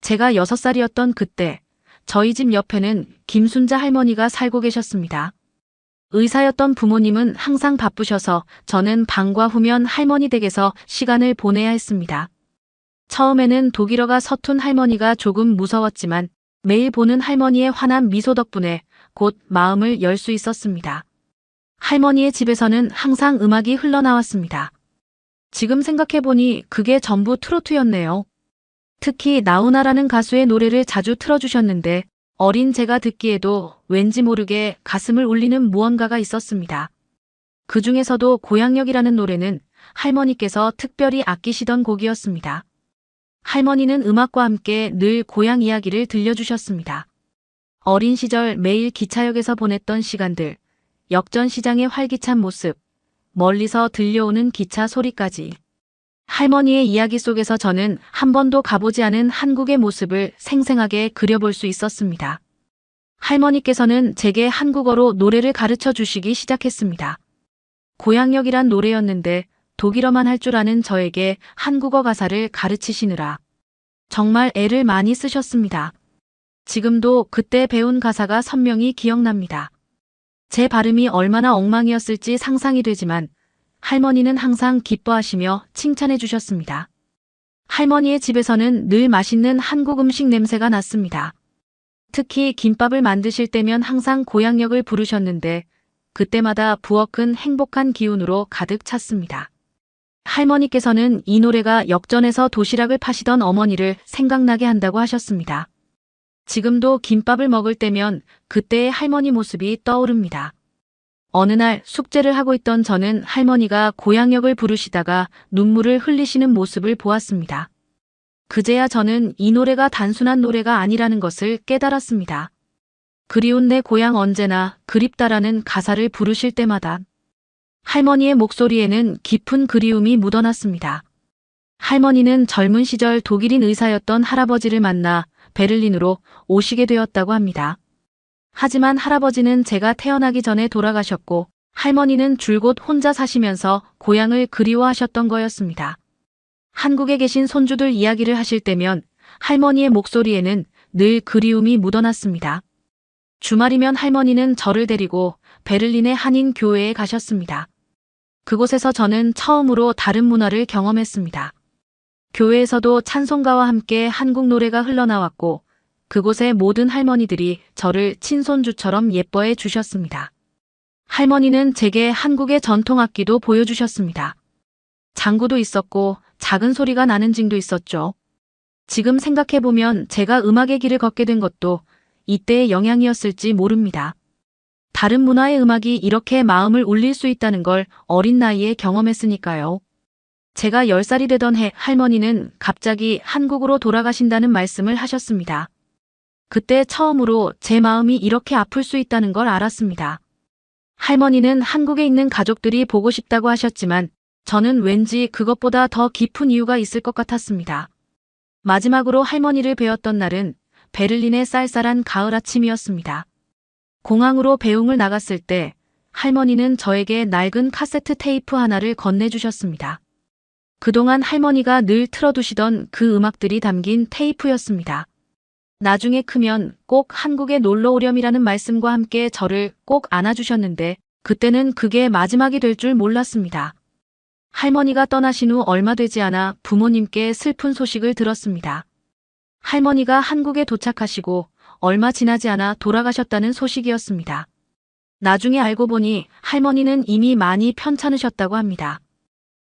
제가 6살이었던 그때 저희 집 옆에는 김순자 할머니가 살고 계셨습니다. 의사였던 부모님은 항상 바쁘셔서 저는 방과 후면 할머니 댁에서 시간을 보내야 했습니다. 처음에는 독일어가 서툰 할머니가 조금 무서웠지만 매일 보는 할머니의 환한 미소 덕분에 곧 마음을 열 수 있었습니다. 할머니의 집에서는 항상 음악이 흘러나왔습니다. 지금 생각해보니 그게 전부 트로트였네요. 특히 나훈아라는 가수의 노래를 자주 틀어주셨는데 어린 제가 듣기에도 왠지 모르게 가슴을 울리는 무언가가 있었습니다. 그 중에서도 고향역이라는 노래는 할머니께서 특별히 아끼시던 곡이었습니다. 할머니는 음악과 함께 늘 고향 이야기를 들려주셨습니다. 어린 시절 매일 기차역에서 보냈던 시간들, 역전 시장의 활기찬 모습, 멀리서 들려오는 기차 소리까지. 할머니의 이야기 속에서 저는 한 번도 가보지 않은 한국의 모습을 생생하게 그려볼 수 있었습니다. 할머니께서는 제게 한국어로 노래를 가르쳐 주시기 시작했습니다. 고향역이란 노래였는데 독일어만 할 줄 아는 저에게 한국어 가사를 가르치시느라 정말 애를 많이 쓰셨습니다. 지금도 그때 배운 가사가 선명히 기억납니다. 제 발음이 얼마나 엉망이었을지 상상이 되지만 할머니는 항상 기뻐하시며 칭찬해 주셨습니다. 할머니의 집에서는 늘 맛있는 한국 음식 냄새가 났습니다. 특히 김밥을 만드실 때면 항상 고향역을 부르셨는데 그때마다 부엌은 행복한 기운으로 가득 찼습니다. 할머니께서는 이 노래가 역전에서 도시락을 파시던 어머니를 생각나게 한다고 하셨습니다. 지금도 김밥을 먹을 때면 그때의 할머니 모습이 떠오릅니다. 어느 날 숙제를 하고 있던 저는 할머니가 고향역을 부르시다가 눈물을 흘리시는 모습을 보았습니다. 그제야 저는 이 노래가 단순한 노래가 아니라는 것을 깨달았습니다. 그리운 내 고향 언제나 그립다라는 가사를 부르실 때마다 할머니의 목소리에는 깊은 그리움이 묻어났습니다. 할머니는 젊은 시절 독일인 의사였던 할아버지를 만나 베를린으로 오시게 되었다고 합니다. 하지만 할아버지는 제가 태어나기 전에 돌아가셨고 할머니는 줄곧 혼자 사시면서 고향을 그리워하셨던 거였습니다. 한국에 계신 손주들 이야기를 하실 때면 할머니의 목소리에는 늘 그리움이 묻어났습니다. 주말이면 할머니는 저를 데리고 베를린의 한인 교회에 가셨습니다. 그곳에서 저는 처음으로 다른 문화를 경험했습니다. 교회에서도 찬송가와 함께 한국 노래가 흘러나왔고 그곳의 모든 할머니들이 저를 친손주처럼 예뻐해 주셨습니다. 할머니는 제게 한국의 전통악기도 보여주셨습니다. 장구도 있었고 작은 소리가 나는 징도 있었죠. 지금 생각해보면 제가 음악의 길을 걷게 된 것도 이때의 영향이었을지 모릅니다. 다른 문화의 음악이 이렇게 마음을 울릴 수 있다는 걸 어린 나이에 경험했으니까요. 제가 10살이 되던 해 할머니는 갑자기 한국으로 돌아가신다는 말씀을 하셨습니다. 그때 처음으로 제 마음이 이렇게 아플 수 있다는 걸 알았습니다. 할머니는 한국에 있는 가족들이 보고 싶다고 하셨지만 저는 왠지 그것보다 더 깊은 이유가 있을 것 같았습니다. 마지막으로 할머니를 뵈었던 날은 베를린의 쌀쌀한 가을 아침이었습니다. 공항으로 배웅을 나갔을 때 할머니는 저에게 낡은 카세트 테이프 하나를 건네주셨습니다. 그동안 할머니가 늘 틀어두시던 그 음악들이 담긴 테이프였습니다. 나중에 크면 꼭 한국에 놀러 오렴이라는 말씀과 함께 저를 꼭 안아주셨는데 그때는 그게 마지막이 될 줄 몰랐습니다. 할머니가 떠나신 후 얼마 되지 않아 부모님께 슬픈 소식을 들었습니다. 할머니가 한국에 도착하시고 얼마 지나지 않아 돌아가셨다는 소식이었습니다. 나중에 알고 보니 할머니는 이미 많이 편찮으셨다고 합니다.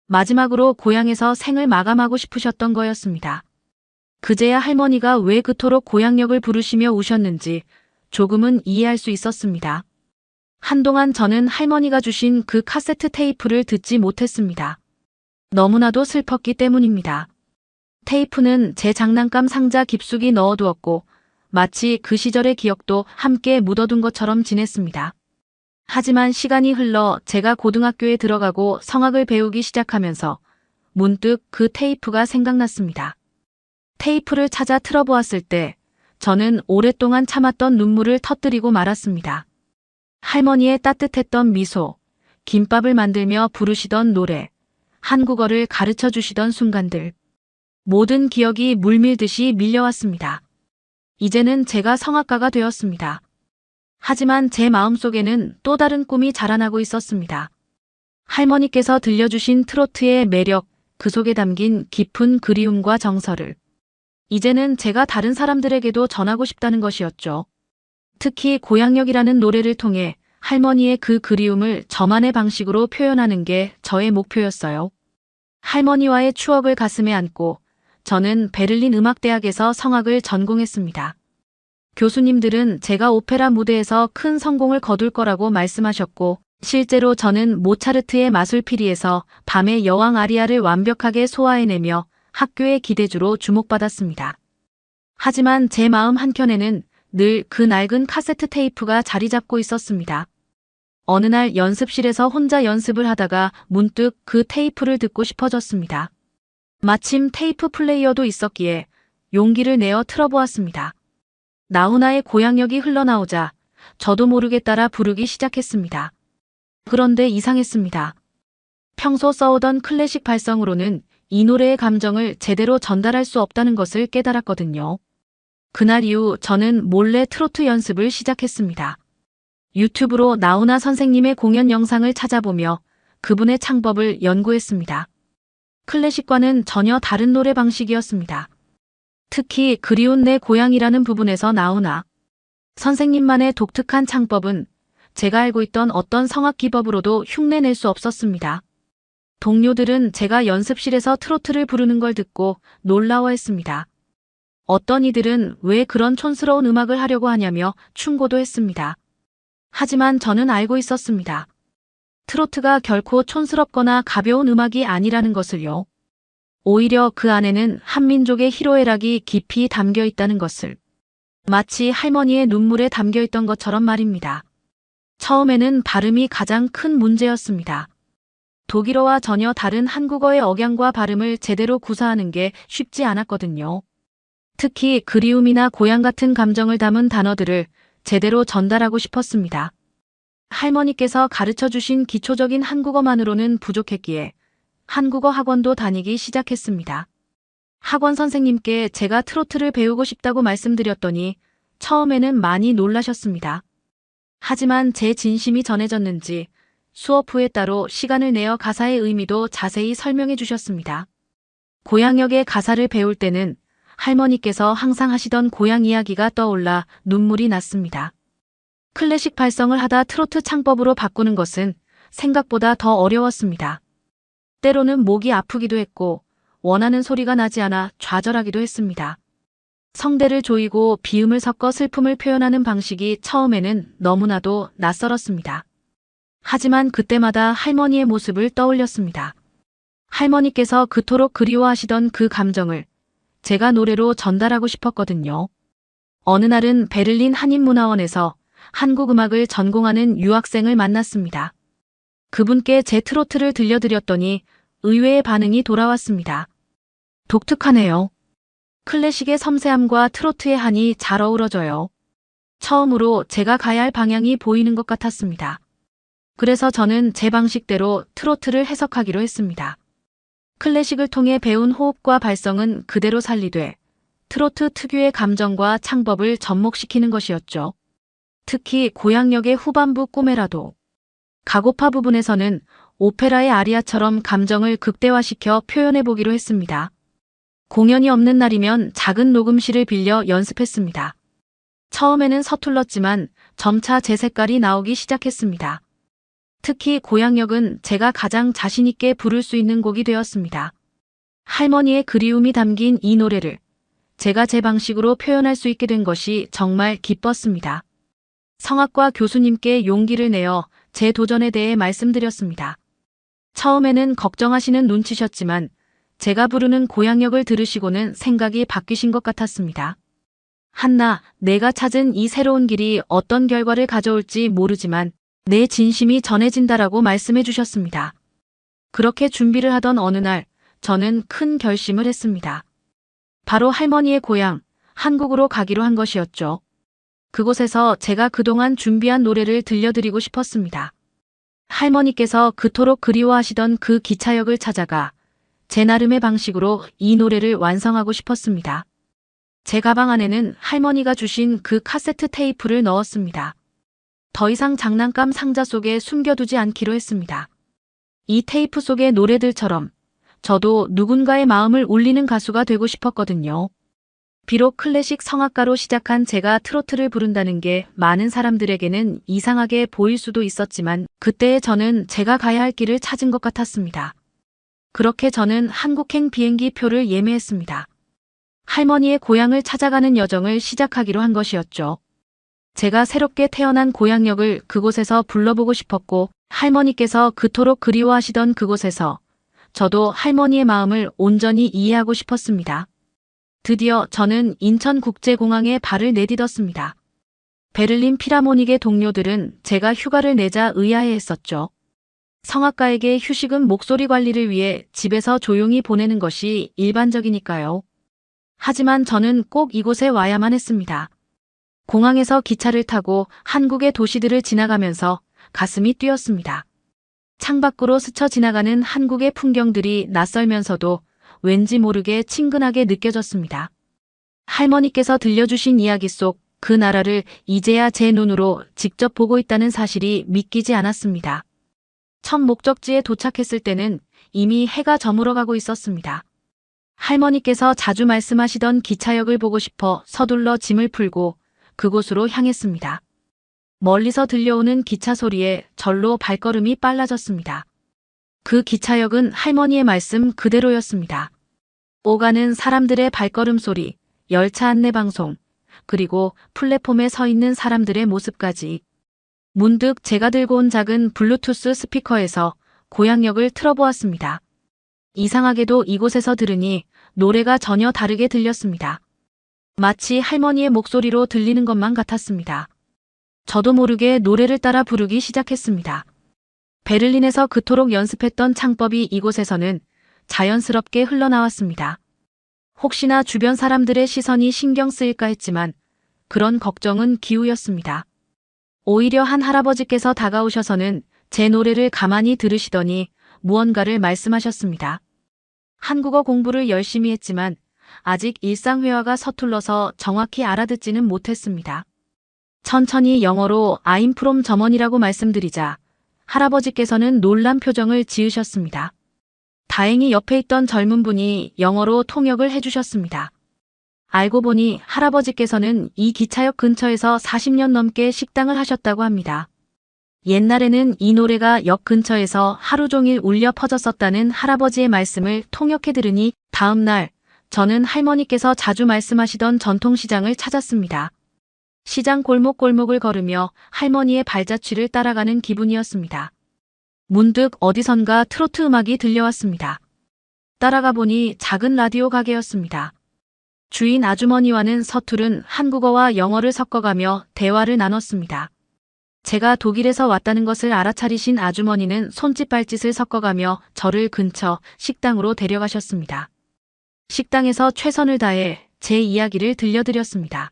마지막으로 고향에서 생을 마감하고 싶으셨던 거였습니다. 그제야 할머니가 왜 그토록 고향역을 부르시며 우셨는지 조금은 이해할 수 있었습니다. 한동안 저는 할머니가 주신 그 카세트 테이프를 듣지 못했습니다. 너무나도 슬펐기 때문입니다. 테이프는 제 장난감 상자 깊숙이 넣어두었고 마치 그 시절의 기억도 함께 묻어둔 것처럼 지냈습니다. 하지만 시간이 흘러 제가 고등학교에 들어가고 성악을 배우기 시작하면서 문득 그 테이프가 생각났습니다. 테이프를 찾아 틀어보았을 때 저는 오랫동안 참았던 눈물을 터뜨리고 말았습니다. 할머니의 따뜻했던 미소, 김밥을 만들며 부르시던 노래, 한국어를 가르쳐 주시던 순간들. 모든 기억이 물밀듯이 밀려왔습니다. 이제는 제가 성악가가 되었습니다. 하지만 제 마음속에는 또 다른 꿈이 자라나고 있었습니다. 할머니께서 들려주신 트로트의 매력, 그 속에 담긴 깊은 그리움과 정서를 이제는 제가 다른 사람들에게도 전하고 싶다는 것이었죠. 특히 고향역이라는 노래를 통해 할머니의 그 그리움을 저만의 방식으로 표현하는 게 저의 목표였어요. 할머니와의 추억을 가슴에 안고 저는 베를린 음악대학에서 성악을 전공했습니다. 교수님들은 제가 오페라 무대에서 큰 성공을 거둘 거라고 말씀하셨고, 실제로 저는 모차르트의 마술피리에서 밤의 여왕 아리아를 완벽하게 소화해내며 학교의 기대주로 주목받았습니다. 하지만 제 마음 한켠에는 늘 그 낡은 카세트 테이프가 자리 잡고 있었습니다. 어느 날 연습실에서 혼자 연습을 하다가 문득 그 테이프를 듣고 싶어졌습니다. 마침 테이프 플레이어도 있었기에 용기를 내어 틀어보았습니다. 나훈아의 고향역이 흘러나오자 저도 모르게 따라 부르기 시작했습니다. 그런데 이상했습니다. 평소 써오던 클래식 발성으로는 이 노래의 감정을 제대로 전달할 수 없다는 것을 깨달았거든요. 그날 이후 저는 몰래 트로트 연습을 시작했습니다. 유튜브로 나훈아 선생님의 공연 영상을 찾아보며 그분의 창법을 연구했습니다. 클래식과는 전혀 다른 노래 방식이었습니다. 특히 그리운 내 고향이라는 부분에서 나훈아 선생님만의 독특한 창법은 제가 알고 있던 어떤 성악 기법으로도 흉내낼 수 없었습니다. 동료들은 제가 연습실에서 트로트를 부르는 걸 듣고 놀라워했습니다. 어떤 이들은 왜 그런 촌스러운 음악을 하려고 하냐며 충고도 했습니다. 하지만 저는 알고 있었습니다. 트로트가 결코 촌스럽거나 가벼운 음악이 아니라는 것을요. 오히려 그 안에는 한민족의 희로애락이 깊이 담겨 있다는 것을. 마치 할머니의 눈물에 담겨 있던 것처럼 말입니다. 처음에는 발음이 가장 큰 문제였습니다. 독일어와 전혀 다른 한국어의 억양과 발음을 제대로 구사하는 게 쉽지 않았거든요. 특히 그리움이나 고향 같은 감정을 담은 단어들을 제대로 전달하고 싶었습니다. 할머니께서 가르쳐 주신 기초적인 한국어만으로는 부족했기에 한국어 학원도 다니기 시작했습니다. 학원 선생님께 제가 트로트를 배우고 싶다고 말씀드렸더니 처음에는 많이 놀라셨습니다. 하지만 제 진심이 전해졌는지 수업 후에 따로 시간을 내어 가사의 의미도 자세히 설명해 주셨습니다. 고향역의 가사를 배울 때는 할머니께서 항상 하시던 고향 이야기가 떠올라 눈물이 났습니다. 클래식 발성을 하다 트로트 창법으로 바꾸는 것은 생각보다 더 어려웠습니다. 때로는 목이 아프기도 했고 원하는 소리가 나지 않아 좌절하기도 했습니다. 성대를 조이고 비음을 섞어 슬픔을 표현하는 방식이 처음에는 너무나도 낯설었습니다. 하지만 그때마다 할머니의 모습을 떠올렸습니다. 할머니께서 그토록 그리워하시던 그 감정을 제가 노래로 전달하고 싶었거든요. 어느 날은 베를린 한인문화원에서 한국 음악을 전공하는 유학생을 만났습니다. 그분께 제 트로트를 들려드렸더니 의외의 반응이 돌아왔습니다. 독특하네요. 클래식의 섬세함과 트로트의 한이 잘 어우러져요. 처음으로 제가 가야 할 방향이 보이는 것 같았습니다. 그래서 저는 제 방식대로 트로트를 해석하기로 했습니다. 클래식을 통해 배운 호흡과 발성은 그대로 살리되 트로트 특유의 감정과 창법을 접목시키는 것이었죠. 특히 고향역의 후반부 꿈에라도 가고파 부분에서는 오페라의 아리아처럼 감정을 극대화시켜 표현해보기로 했습니다. 공연이 없는 날이면 작은 녹음실을 빌려 연습했습니다. 처음에는 서툴렀지만 점차 제 색깔이 나오기 시작했습니다. 특히 고향역은 제가 가장 자신있게 부를 수 있는 곡이 되었습니다. 할머니의 그리움이 담긴 이 노래를 제가 제 방식으로 표현할 수 있게 된 것이 정말 기뻤습니다. 성악과 교수님께 용기를 내어 제 도전에 대해 말씀드렸습니다. 처음에는 걱정하시는 눈치셨지만 제가 부르는 고향역을 들으시고는 생각이 바뀌신 것 같았습니다. 한나, 내가 찾은 이 새로운 길이 어떤 결과를 가져올지 모르지만 내 진심이 전해진다라고 말씀해 주셨습니다. 그렇게 준비를 하던 어느 날 저는 큰 결심을 했습니다. 바로 할머니의 고향, 한국으로 가기로 한 것이었죠. 그곳에서 제가 그동안 준비한 노래를 들려드리고 싶었습니다. 할머니께서 그토록 그리워하시던 그 기차역을 찾아가 제 나름의 방식으로 이 노래를 완성하고 싶었습니다. 제 가방 안에는 할머니가 주신 그 카세트 테이프를 넣었습니다. 더 이상 장난감 상자 속에 숨겨두지 않기로 했습니다. 이 테이프 속의 노래들처럼 저도 누군가의 마음을 울리는 가수가 되고 싶었거든요. 비록 클래식 성악가로 시작한 제가 트로트를 부른다는 게 많은 사람들에게는 이상하게 보일 수도 있었지만 그때의 저는 제가 가야 할 길을 찾은 것 같았습니다. 그렇게 저는 한국행 비행기 표를 예매했습니다. 할머니의 고향을 찾아가는 여정을 시작하기로 한 것이었죠. 제가 새롭게 태어난 고향역을 그곳에서 불러보고 싶었고 할머니께서 그토록 그리워하시던 그곳에서 저도 할머니의 마음을 온전히 이해하고 싶었습니다. 드디어 저는 인천국제공항에 발을 내딛었습니다. 베를린 필하모닉의 동료들은 제가 휴가를 내자 의아해했었죠. 성악가에게 휴식은 목소리 관리를 위해 집에서 조용히 보내는 것이 일반적이니까요. 하지만 저는 꼭 이곳에 와야만 했습니다. 공항에서 기차를 타고 한국의 도시들을 지나가면서 가슴이 뛰었습니다. 창밖으로 스쳐 지나가는 한국의 풍경들이 낯설면서도 왠지 모르게 친근하게 느껴졌습니다. 할머니께서 들려주신 이야기 속 그 나라를 이제야 제 눈으로 직접 보고 있다는 사실이 믿기지 않았습니다. 첫 목적지에 도착했을 때는 이미 해가 저물어가고 있었습니다. 할머니께서 자주 말씀하시던 기차역을 보고 싶어 서둘러 짐을 풀고 그곳으로 향했습니다. 멀리서 들려오는 기차 소리에 절로 발걸음이 빨라졌습니다. 그 기차역은 할머니의 말씀 그대로였습니다. 오가는 사람들의 발걸음 소리, 열차 안내 방송, 그리고 플랫폼에 서 있는 사람들의 모습까지. 문득 제가 들고 온 작은 블루투스 스피커에서 고향역을 틀어보았습니다. 이상하게도 이곳에서 들으니 노래가 전혀 다르게 들렸습니다. 마치 할머니의 목소리로 들리는 것만 같았습니다. 저도 모르게 노래를 따라 부르기 시작했습니다. 베를린에서 그토록 연습했던 창법이 이곳에서는 자연스럽게 흘러나왔습니다. 혹시나 주변 사람들의 시선이 신경 쓰일까 했지만 그런 걱정은 기우였습니다. 오히려 한 할아버지께서 다가오셔서는 제 노래를 가만히 들으시더니 무언가를 말씀하셨습니다. 한국어 공부를 열심히 했지만 아직 일상회화가 서툴러서 정확히 알아듣지는 못했습니다. 천천히 영어로 I'm from 점원이라고 말씀드리자 할아버지께서는 놀란 표정을 지으셨습니다. 다행히 옆에 있던 젊은 분이 영어로 통역을 해주셨습니다. 알고 보니 할아버지께서는 이 기차역 근처에서 40년 넘게 식당을 하셨다고 합니다. 옛날에는 이 노래가 역 근처에서 하루 종일 울려 퍼졌었다는 할아버지의 말씀을 통역해 들으니 다음 날 저는 할머니께서 자주 말씀하시던 전통시장을 찾았습니다. 시장 골목골목을 걸으며 할머니의 발자취를 따라가는 기분이었습니다. 문득 어디선가 트로트 음악이 들려왔습니다. 따라가 보니 작은 라디오 가게였습니다. 주인 아주머니와는 서투른 한국어와 영어를 섞어가며 대화를 나눴습니다. 제가 독일에서 왔다는 것을 알아차리신 아주머니는 손짓 발짓을 섞어가며 저를 근처 식당으로 데려가셨습니다. 식당에서 최선을 다해 제 이야기를 들려드렸습니다.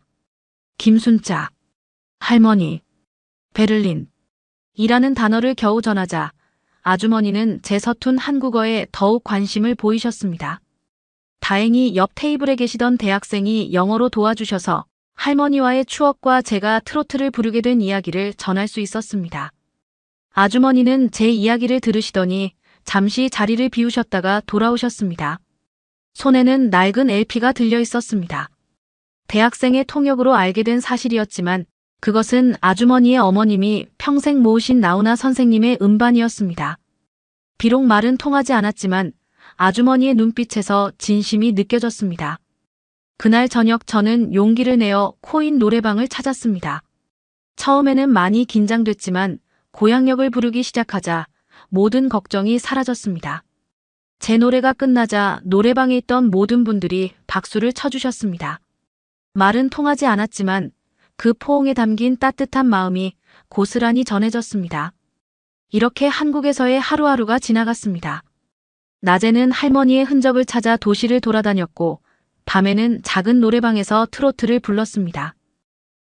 김순자, 할머니, 베를린 이라는 단어를 겨우 전하자 아주머니는 제 서툰 한국어에 더욱 관심을 보이셨습니다. 다행히 옆 테이블에 계시던 대학생이 영어로 도와주셔서 할머니와의 추억과 제가 트로트를 부르게 된 이야기를 전할 수 있었습니다. 아주머니는 제 이야기를 들으시더니 잠시 자리를 비우셨다가 돌아오셨습니다. 손에는 낡은 LP가 들려 있었습니다. 대학생의 통역으로 알게 된 사실이었지만 그것은 아주머니의 어머님이 평생 모으신 나훈아 선생님의 음반이었습니다. 비록 말은 통하지 않았지만 아주머니의 눈빛에서 진심이 느껴졌습니다. 그날 저녁 저는 용기를 내어 코인 노래방을 찾았습니다. 처음에는 많이 긴장됐지만 고향역을 부르기 시작하자 모든 걱정이 사라졌습니다. 제 노래가 끝나자 노래방에 있던 모든 분들이 박수를 쳐주셨습니다. 말은 통하지 않았지만 그 포옹에 담긴 따뜻한 마음이 고스란히 전해졌습니다. 이렇게 한국에서의 하루하루가 지나갔습니다. 낮에는 할머니의 흔적을 찾아 도시를 돌아다녔고 밤에는 작은 노래방에서 트로트를 불렀습니다.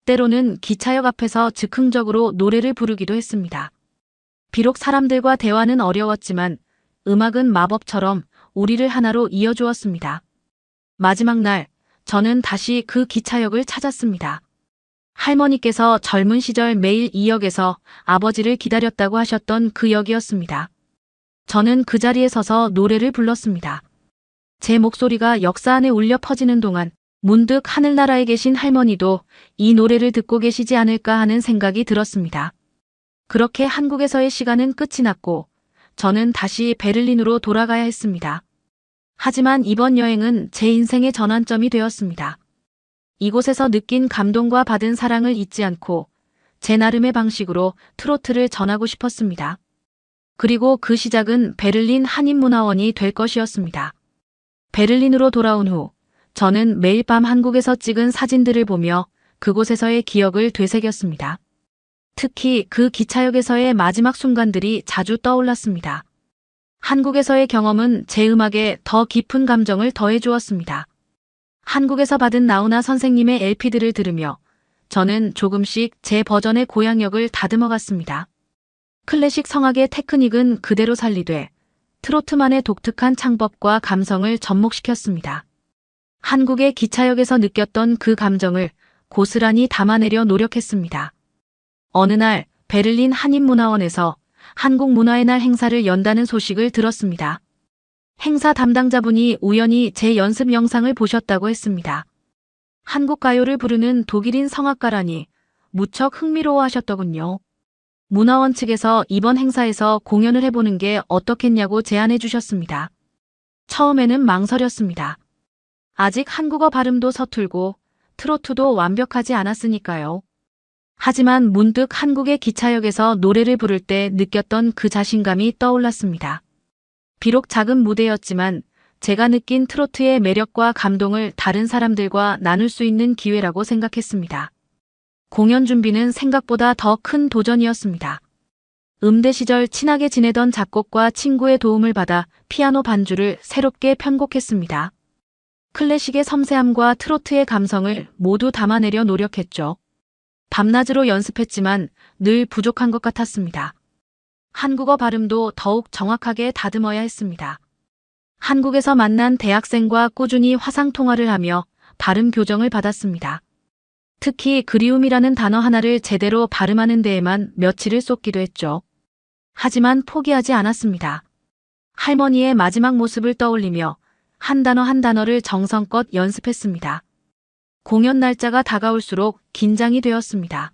때로는 기차역 앞에서 즉흥적으로 노래를 부르기도 했습니다. 비록 사람들과 대화는 어려웠지만 음악은 마법처럼 우리를 하나로 이어주었습니다. 마지막 날 저는 다시 그 기차역을 찾았습니다. 할머니께서 젊은 시절 매일 이 역에서 아버지를 기다렸다고 하셨던 그 역이었습니다. 저는 그 자리에 서서 노래를 불렀습니다. 제 목소리가 역사 안에 울려 퍼지는 동안 문득 하늘나라에 계신 할머니도 이 노래를 듣고 계시지 않을까 하는 생각이 들었습니다. 그렇게 한국에서의 시간은 끝이 났고 저는 다시 베를린으로 돌아가야 했습니다. 하지만 이번 여행은 제 인생의 전환점이 되었습니다. 이곳에서 느낀 감동과 받은 사랑을 잊지 않고 제 나름의 방식으로 트로트를 전하고 싶었습니다. 그리고 그 시작은 베를린 한인문화원이 될 것이었습니다. 베를린으로 돌아온 후 저는 매일 밤 한국에서 찍은 사진들을 보며 그곳에서의 기억을 되새겼습니다. 특히 그 기차역에서의 마지막 순간들이 자주 떠올랐습니다. 한국에서의 경험은 제 음악에 더 깊은 감정을 더해 주었습니다. 한국에서 받은 나훈아 선생님의 LP들을 들으며 저는 조금씩 제 버전의 고향역을 다듬어 갔습니다. 클래식 성악의 테크닉은 그대로 살리되 트로트만의 독특한 창법과 감성을 접목시켰습니다. 한국의 기차역에서 느꼈던 그 감정을 고스란히 담아내려 노력했습니다. 어느 날 베를린 한인문화원에서 한국문화의 날 행사를 연다는 소식을 들었습니다. 행사 담당자분이 우연히 제 연습 영상을 보셨다고 했습니다. 한국 가요를 부르는 독일인 성악가라니 무척 흥미로워하셨더군요. 문화원 측에서 이번 행사에서 공연을 해보는 게 어떻겠냐고 제안해 주셨습니다. 처음에는 망설였습니다. 아직 한국어 발음도 서툴고 트로트도 완벽하지 않았으니까요. 하지만 문득 한국의 기차역에서 노래를 부를 때 느꼈던 그 자신감이 떠올랐습니다. 비록 작은 무대였지만 제가 느낀 트로트의 매력과 감동을 다른 사람들과 나눌 수 있는 기회라고 생각했습니다. 공연 준비는 생각보다 더 큰 도전이었습니다. 음대 시절 친하게 지내던 작곡과 친구의 도움을 받아 피아노 반주를 새롭게 편곡했습니다. 클래식의 섬세함과 트로트의 감성을 모두 담아내려 노력했죠. 밤낮으로 연습했지만 늘 부족한 것 같았습니다. 한국어 발음도 더욱 정확하게 다듬어야 했습니다. 한국에서 만난 대학생과 꾸준히 화상통화를 하며 발음 교정을 받았습니다. 특히 그리움이라는 단어 하나를 제대로 발음하는 데에만 며칠을 쏟기도 했죠. 하지만 포기하지 않았습니다. 할머니의 마지막 모습을 떠올리며 한 단어 한 단어를 정성껏 연습했습니다. 공연 날짜가 다가올수록 긴장이 되었습니다.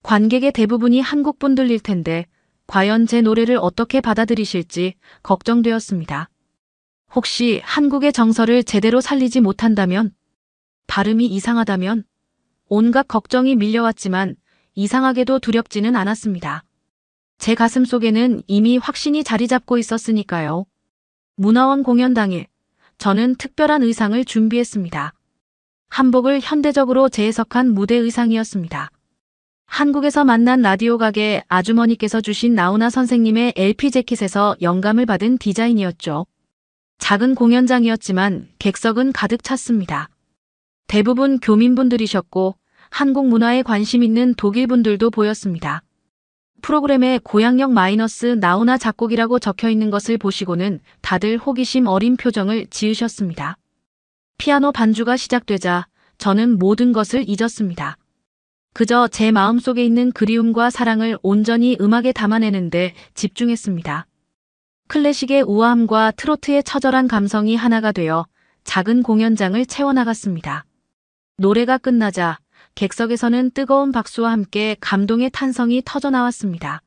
관객의 대부분이 한국 분들일 텐데 과연 제 노래를 어떻게 받아들이실지 걱정되었습니다. 혹시 한국의 정서를 제대로 살리지 못한다면? 발음이 이상하다면? 온갖 걱정이 밀려왔지만 이상하게도 두렵지는 않았습니다. 제 가슴 속에는 이미 확신이 자리 잡고 있었으니까요. 문화원 공연 당일, 저는 특별한 의상을 준비했습니다. 한복을 현대적으로 재해석한 무대 의상이었습니다. 한국에서 만난 라디오 가게 아주머니께서 주신 나훈아 선생님의 LP 재킷에서 영감을 받은 디자인이었죠. 작은 공연장이었지만 객석은 가득 찼습니다. 대부분 교민분들이셨고 한국 문화에 관심 있는 독일 분들도 보였습니다. 프로그램에 고향역 마이너스 나훈아 작곡이라고 적혀 있는 것을 보시고는 다들 호기심 어린 표정을 지으셨습니다. 피아노 반주가 시작되자 저는 모든 것을 잊었습니다. 그저 제 마음속에 있는 그리움과 사랑을 온전히 음악에 담아내는데 집중했습니다. 클래식의 우아함과 트로트의 처절한 감성이 하나가 되어 작은 공연장을 채워나갔습니다. 노래가 끝나자 객석에서는 뜨거운 박수와 함께 감동의 탄성이 터져나왔습니다.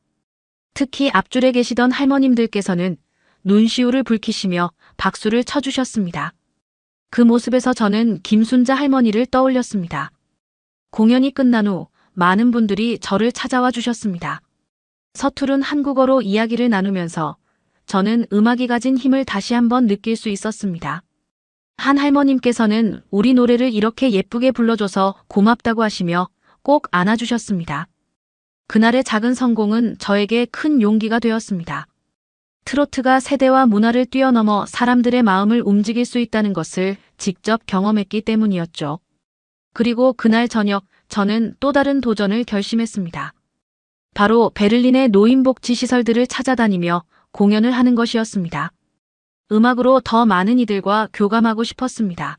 특히 앞줄에 계시던 할머님들께서는 눈시울을 붉히시며 박수를 쳐주셨습니다. 그 모습에서 저는 김순자 할머니를 떠올렸습니다. 공연이 끝난 후 많은 분들이 저를 찾아와 주셨습니다. 서투른 한국어로 이야기를 나누면서 저는 음악이 가진 힘을 다시 한번 느낄 수 있었습니다. 한 할머님께서는 우리 노래를 이렇게 예쁘게 불러줘서 고맙다고 하시며 꼭 안아주셨습니다. 그날의 작은 성공은 저에게 큰 용기가 되었습니다. 트로트가 세대와 문화를 뛰어넘어 사람들의 마음을 움직일 수 있다는 것을 직접 경험했기 때문이었죠. 그리고 그날 저녁 저는 또 다른 도전을 결심했습니다. 바로 베를린의 노인복지 시설들을 찾아다니며 공연을 하는 것이었습니다. 음악으로 더 많은 이들과 교감하고 싶었습니다.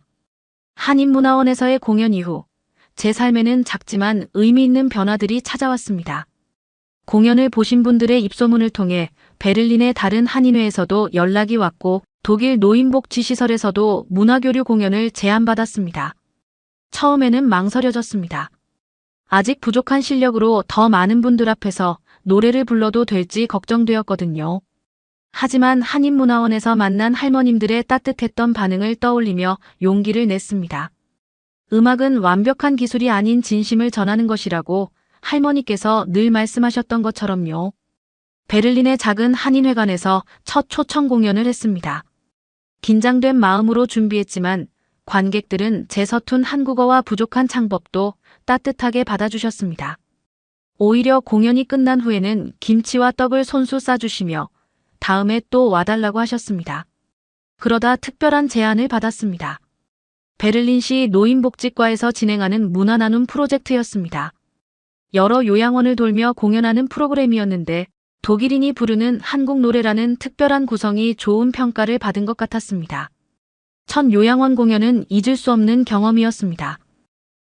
한인문화원에서의 공연 이후 제 삶에는 작지만 의미 있는 변화들이 찾아왔습니다. 공연을 보신 분들의 입소문을 통해 베를린의 다른 한인회에서도 연락이 왔고 독일 노인복지시설에서도 문화교류 공연을 제안받았습니다. 처음에는 망설여졌습니다. 아직 부족한 실력으로 더 많은 분들 앞에서 노래를 불러도 될지 걱정되었거든요. 하지만 한인문화원에서 만난 할머님들의 따뜻했던 반응을 떠올리며 용기를 냈습니다. 음악은 완벽한 기술이 아닌 진심을 전하는 것이라고 할머니께서 늘 말씀하셨던 것처럼요. 베를린의 작은 한인회관에서 첫 초청 공연을 했습니다. 긴장된 마음으로 준비했지만 관객들은 제 서툰 한국어와 부족한 창법도 따뜻하게 받아주셨습니다. 오히려 공연이 끝난 후에는 김치와 떡을 손수 싸주시며 다음에 또 와달라고 하셨습니다. 그러다 특별한 제안을 받았습니다. 베를린시 노인복지과에서 진행하는 문화나눔 프로젝트였습니다. 여러 요양원을 돌며 공연하는 프로그램이었는데 독일인이 부르는 한국 노래라는 특별한 구성이 좋은 평가를 받은 것 같았습니다. 첫 요양원 공연은 잊을 수 없는 경험이었습니다.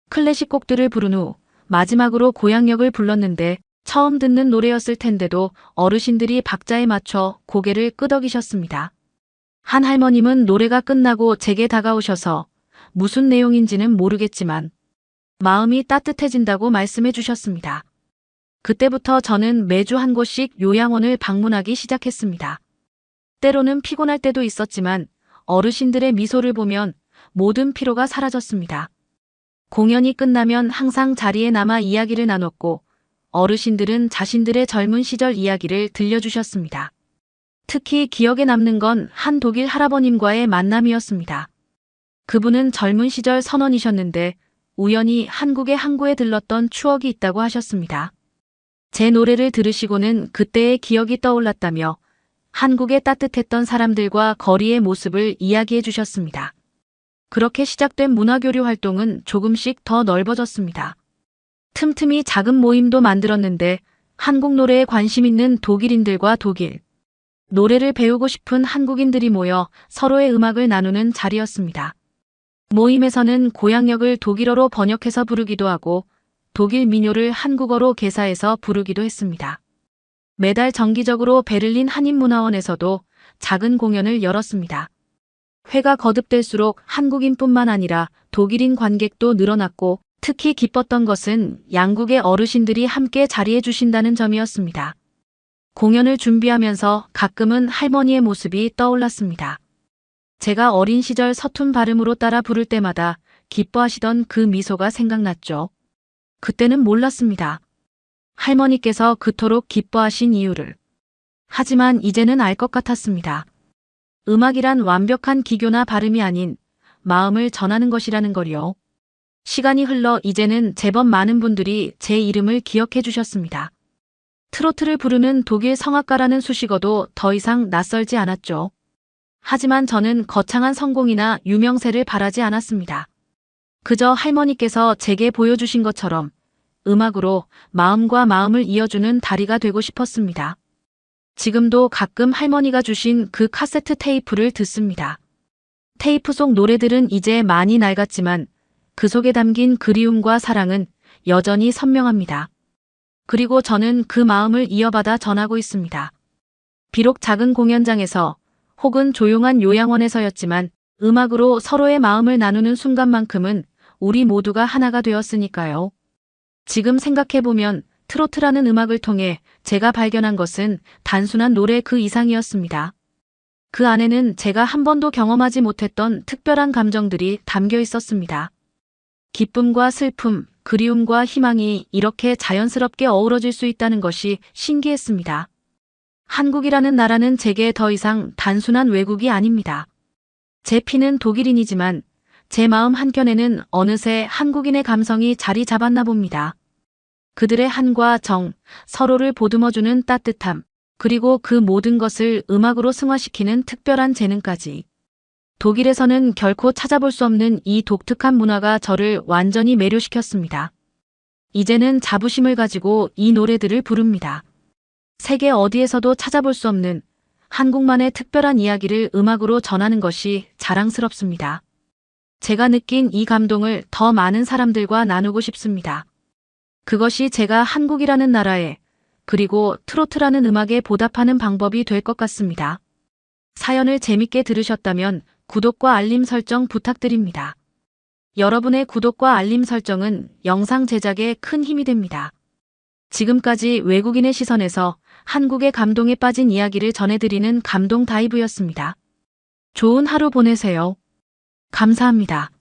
클래식 곡들을 부른 후 마지막으로 고향역을 불렀는데 처음 듣는 노래였을 텐데도 어르신들이 박자에 맞춰 고개를 끄덕이셨습니다. 한 할머님은 노래가 끝나고 제게 다가오셔서 무슨 내용인지는 모르겠지만 마음이 따뜻해진다고 말씀해 주셨습니다. 그때부터 저는 매주 한 곳씩 요양원을 방문하기 시작했습니다. 때로는 피곤할 때도 있었지만 어르신들의 미소를 보면 모든 피로가 사라졌습니다. 공연이 끝나면 항상 자리에 남아 이야기를 나눴고 어르신들은 자신들의 젊은 시절 이야기를 들려주셨습니다. 특히 기억에 남는 건 한 독일 할아버님과의 만남이었습니다. 그분은 젊은 시절 선원이셨는데 우연히 한국의 항구에 들렀던 추억이 있다고 하셨습니다. 제 노래를 들으시고는 그때의 기억이 떠올랐다며 한국의 따뜻했던 사람들과 거리의 모습을 이야기해 주셨습니다. 그렇게 시작된 문화교류 활동은 조금씩 더 넓어졌습니다. 틈틈이 작은 모임도 만들었는데 한국 노래에 관심 있는 독일인들과 독일 노래를 배우고 싶은 한국인들이 모여 서로의 음악을 나누는 자리였습니다. 모임에서는 고향역을 독일어로 번역해서 부르기도 하고 독일 민요를 한국어로 개사해서 부르기도 했습니다. 매달 정기적으로 베를린 한인문화원에서도 작은 공연을 열었습니다. 회가 거듭될수록 한국인뿐만 아니라 독일인 관객도 늘어났고 특히 기뻤던 것은 양국의 어르신들이 함께 자리해 주신다는 점이었습니다. 공연을 준비하면서 가끔은 할머니의 모습이 떠올랐습니다. 제가 어린 시절 서툰 발음으로 따라 부를 때마다 기뻐하시던 그 미소가 생각났죠. 그때는 몰랐습니다. 할머니께서 그토록 기뻐하신 이유를. 하지만 이제는 알 것 같았습니다. 음악이란 완벽한 기교나 발음이 아닌 마음을 전하는 것이라는 걸요. 시간이 흘러 이제는 제법 많은 분들이 제 이름을 기억해 주셨습니다. 트로트를 부르는 독일 성악가라는 수식어도 더 이상 낯설지 않았죠. 하지만 저는 거창한 성공이나 유명세를 바라지 않았습니다. 그저 할머니께서 제게 보여주신 것처럼 음악으로 마음과 마음을 이어주는 다리가 되고 싶었습니다. 지금도 가끔 할머니가 주신 그 카세트 테이프를 듣습니다. 테이프 속 노래들은 이제 많이 낡았지만 그 속에 담긴 그리움과 사랑은 여전히 선명합니다. 그리고 저는 그 마음을 이어받아 전하고 있습니다. 비록 작은 공연장에서 혹은 조용한 요양원에서였지만 음악으로 서로의 마음을 나누는 순간만큼은 우리 모두가 하나가 되었으니까요. 지금 생각해보면 트로트라는 음악을 통해 제가 발견한 것은 단순한 노래 그 이상이었습니다. 그 안에는 제가 한 번도 경험하지 못했던 특별한 감정들이 담겨 있었습니다. 기쁨과 슬픔, 그리움과 희망이 이렇게 자연스럽게 어우러질 수 있다는 것이 신기했습니다. 한국이라는 나라는 제게 더 이상 단순한 외국이 아닙니다. 제 피는 독일인이지만 제 마음 한켠에는 어느새 한국인의 감성이 자리 잡았나 봅니다. 그들의 한과 정, 서로를 보듬어주는 따뜻함, 그리고 그 모든 것을 음악으로 승화시키는 특별한 재능까지. 독일에서는 결코 찾아볼 수 없는 이 독특한 문화가 저를 완전히 매료시켰습니다. 이제는 자부심을 가지고 이 노래들을 부릅니다. 세계 어디에서도 찾아볼 수 없는 한국만의 특별한 이야기를 음악으로 전하는 것이 자랑스럽습니다. 제가 느낀 이 감동을 더 많은 사람들과 나누고 싶습니다. 그것이 제가 한국이라는 나라에 그리고 트로트라는 음악에 보답하는 방법이 될 것 같습니다. 사연을 재밌게 들으셨다면 구독과 알림 설정 부탁드립니다. 여러분의 구독과 알림 설정은 영상 제작에 큰 힘이 됩니다. 지금까지 외국인의 시선에서 한국의 감동에 빠진 이야기를 전해드리는 감동 다이브였습니다. 좋은 하루 보내세요. 감사합니다.